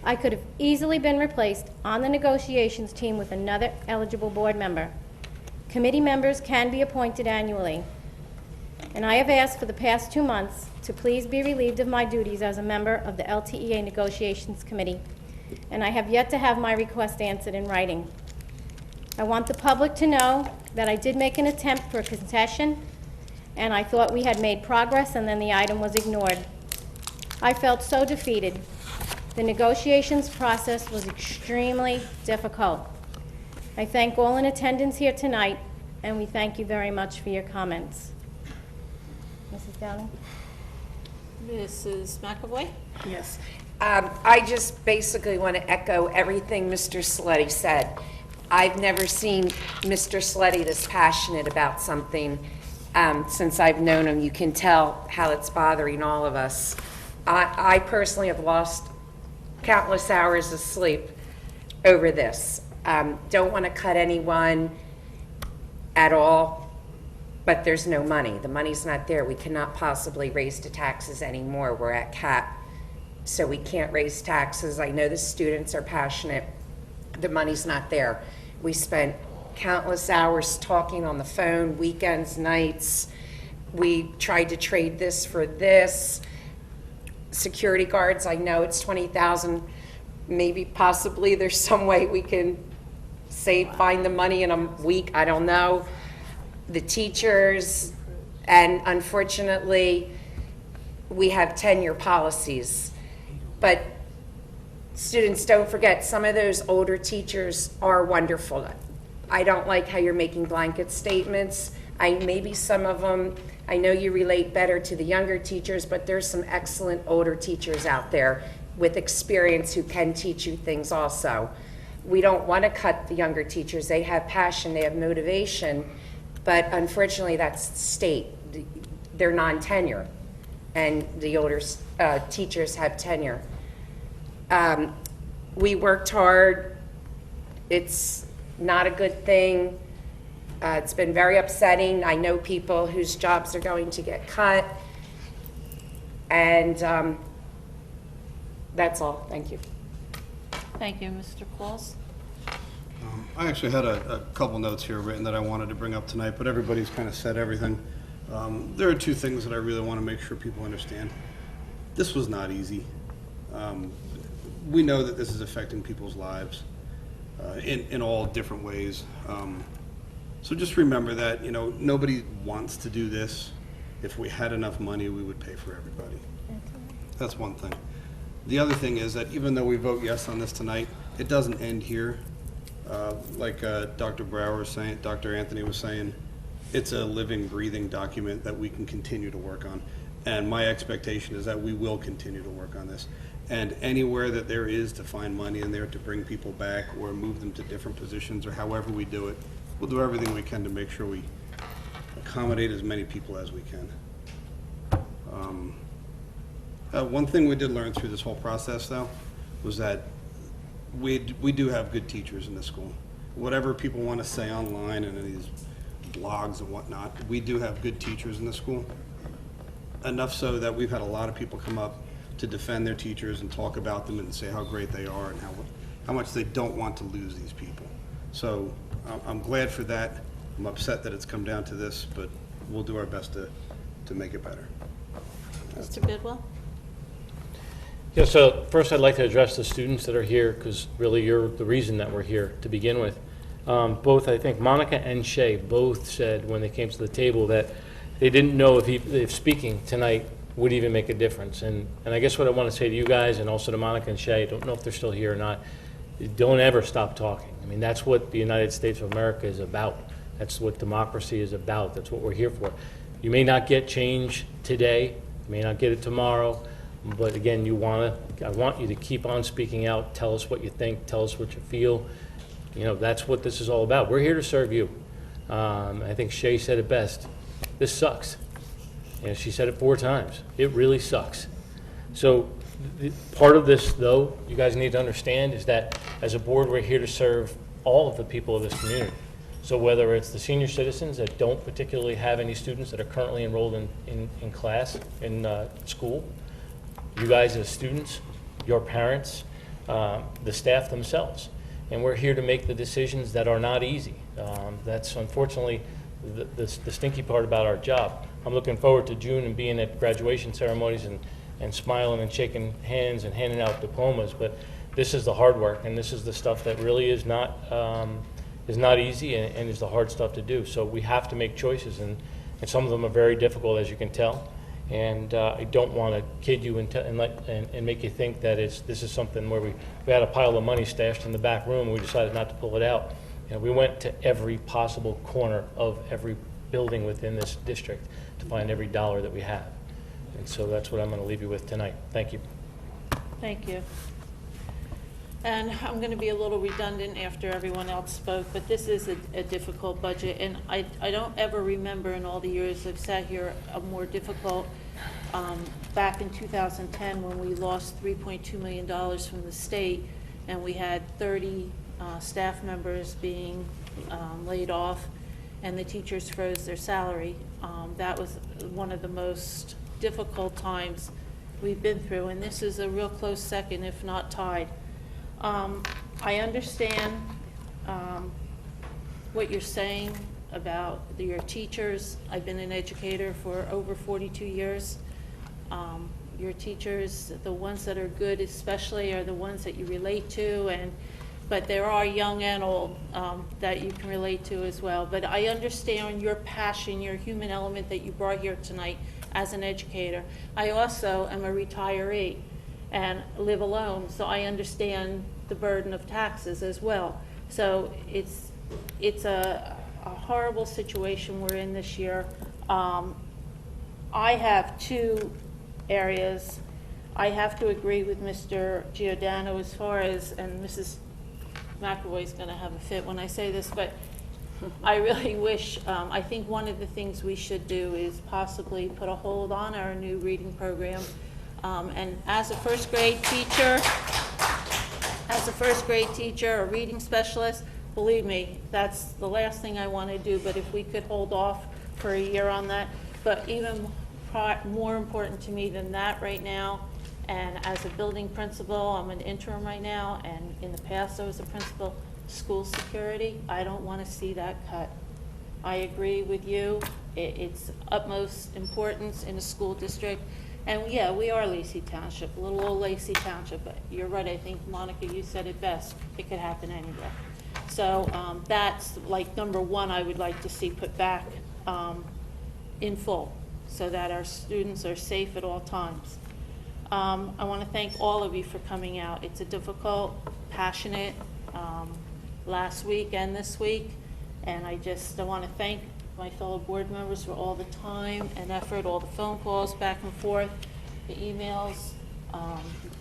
I could have easily been replaced on the negotiations team with another eligible board member. Committee members can be appointed annually, and I have asked for the past 2 months to please be relieved of my duties as a member of the LTEA Negotiations Committee, and I have yet to have my request answered in writing. I want the public to know that I did make an attempt for a concession, and I thought we had made progress, and then the item was ignored. I felt so defeated. The negotiations process was extremely difficult. I thank all in attendance here tonight, and we thank you very much for your comments. Mrs. Downing? Mrs. McAvoy? Yes. I just basically want to echo everything Mr. Saletti said. I've never seen Mr. Saletti this passionate about something since I've known him. You can tell how it's bothering all of us. I personally have lost countless hours of sleep over this. Don't want to cut anyone at all. but there's no money. The money's not there. We cannot possibly raise the taxes anymore. We're at cap, so we can't raise taxes. I know the students are passionate. The money's not there. We spent countless hours talking on the phone, weekends, nights. We tried to trade this for this. Security guards, I know it's 20,000. Maybe possibly there's some way we can find the money in a week, I don't know. The teachers, and unfortunately, we have tenure policies. But students, don't forget, some of those older teachers are wonderful. I don't like how you're making blanket statements. Maybe some of them, I know you relate better to the younger teachers, but there's some excellent older teachers out there with experience who can teach you things also. We don't want to cut the younger teachers. They have passion, they have motivation, but unfortunately that's state. They're non-tenure, and the older teachers have tenure. We worked hard. It's not a good thing. It's been very upsetting. I know people whose jobs are going to get cut. And that's all. Thank you. Thank you, Mr. Claus. I actually had a couple notes here written that I wanted to bring up tonight, but everybody's kind of said everything. There are two things that I really want to make sure people understand. This was not easy. We know that this is affecting people's lives in all different ways. So just remember that, you know, nobody wants to do this. If we had enough money, we would pay for everybody. That's one thing. The other thing is that even though we vote yes on this tonight, it doesn't end here. Like Dr. Brower was saying, Dr. Anthony was saying, it's a living, breathing document that we can continue to work on. And my expectation is that we will continue to work on this. And anywhere that there is to find money in there to bring people back or move them to different positions or however we do it, we'll do everything we can to make sure we accommodate as many people as we can. One thing we did learn through this whole process, though, was that we do have good teachers in this school. Whatever people want to say online and in these blogs and whatnot, we do have good teachers in the school. Enough so that we've had a lot of people come up to defend their teachers and talk about them and say how great they are and how much they don't want to lose these people. So I'm glad for that. I'm upset that it's come down to this, but we'll do our best to make it better. Mr. Bidwell? Yeah, so first I'd like to address the students that are here, because really you're the reason that we're here to begin with. Both, I think Monica and Shay both said when they came to the table that they didn't know if speaking tonight would even make a difference. And I guess what I want to say to you guys and also to Monica and Shay, I don't know if they're still here or not, don't ever stop talking. I mean, that's what the United States of America is about. That's what democracy is about. That's what we're here for. You may not get change today, you may not get it tomorrow, but again, I want you to keep on speaking out, tell us what you think, tell us what you feel. You know, that's what this is all about. We're here to serve you. I think Shay said it best. This sucks. You know, she said it 4 times. It really sucks. So part of this, though, you guys need to understand is that as a board, we're here to serve all of the people of this community. So whether it's the senior citizens that don't particularly have any students that are currently enrolled in class, in school, you guys as students, your parents, the staff themselves. And we're here to make the decisions that are not easy. That's unfortunately the stinky part about our job. I'm looking forward to June and being at graduation ceremonies and smiling and shaking hands and handing out diplomas, but this is the hard work, and this is the stuff that really is not easy and is the hard stuff to do. So we have to make choices, and some of them are very difficult, as you can tell. And I don't want to kid you and make you think that this is something where we had a pile of money stashed in the back room and we decided not to pull it out. You know, we went to every possible corner of every building within this district to find every dollar that we have. And so that's what I'm going to leave you with tonight. Thank you. Thank you. And I'm going to be a little redundant after everyone else spoke, but this is a difficult budget, and I don't ever remember in all the years I've sat here a more difficult, back in 2010 when we lost $3.2 million from the state, and we had 30 staff members being laid off, and the teachers froze their salary. That was one of the most difficult times we've been through, and this is a real close second, if not tied. I understand what you're saying about your teachers. I've been an educator for over 42 years. Your teachers, the ones that are good especially, are the ones that you relate to, but there are young and old that you can relate to as well. But I understand your passion, your human element that you brought here tonight as an educator. I also am a retiree and live alone, so I understand the burden of taxes as well. So it's a horrible situation we're in this year. I have two areas. I have to agree with Mr. Giordano as far as, and Mrs. McAvoy's going to have a fit when I say this, but I really wish, I think one of the things we should do is possibly put a hold on our new reading program. And as a first grade teacher, a reading specialist, believe me, that's the last thing I want to do, but if we could hold off for a year on that. But even more important to me than that right now, and as a building principal, I'm an interim right now, and in the past I was a principal, school security, I don't want to see that cut. I agree with you. It's utmost importance in a school district. And yeah, we are Lacey Township, little old Lacey Township, but you're right, I think, Monica, you said it best. It could happen anywhere. So that's like number one I would like to see put back in full, so that our students are safe at all times. I want to thank all of you for coming out. It's a difficult, passionate last week and this week, and I want to thank my fellow board members for all the time and effort, all the phone calls back and forth, the emails,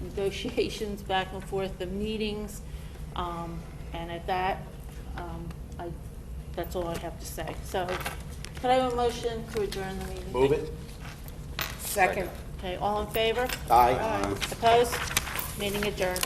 negotiations back and forth, the meetings, and at that, that's all I have to say. So, could I have a motion to adjourn the meeting? Move it. Second. Okay, all in favor? Aye. Opposed? Meeting adjourned.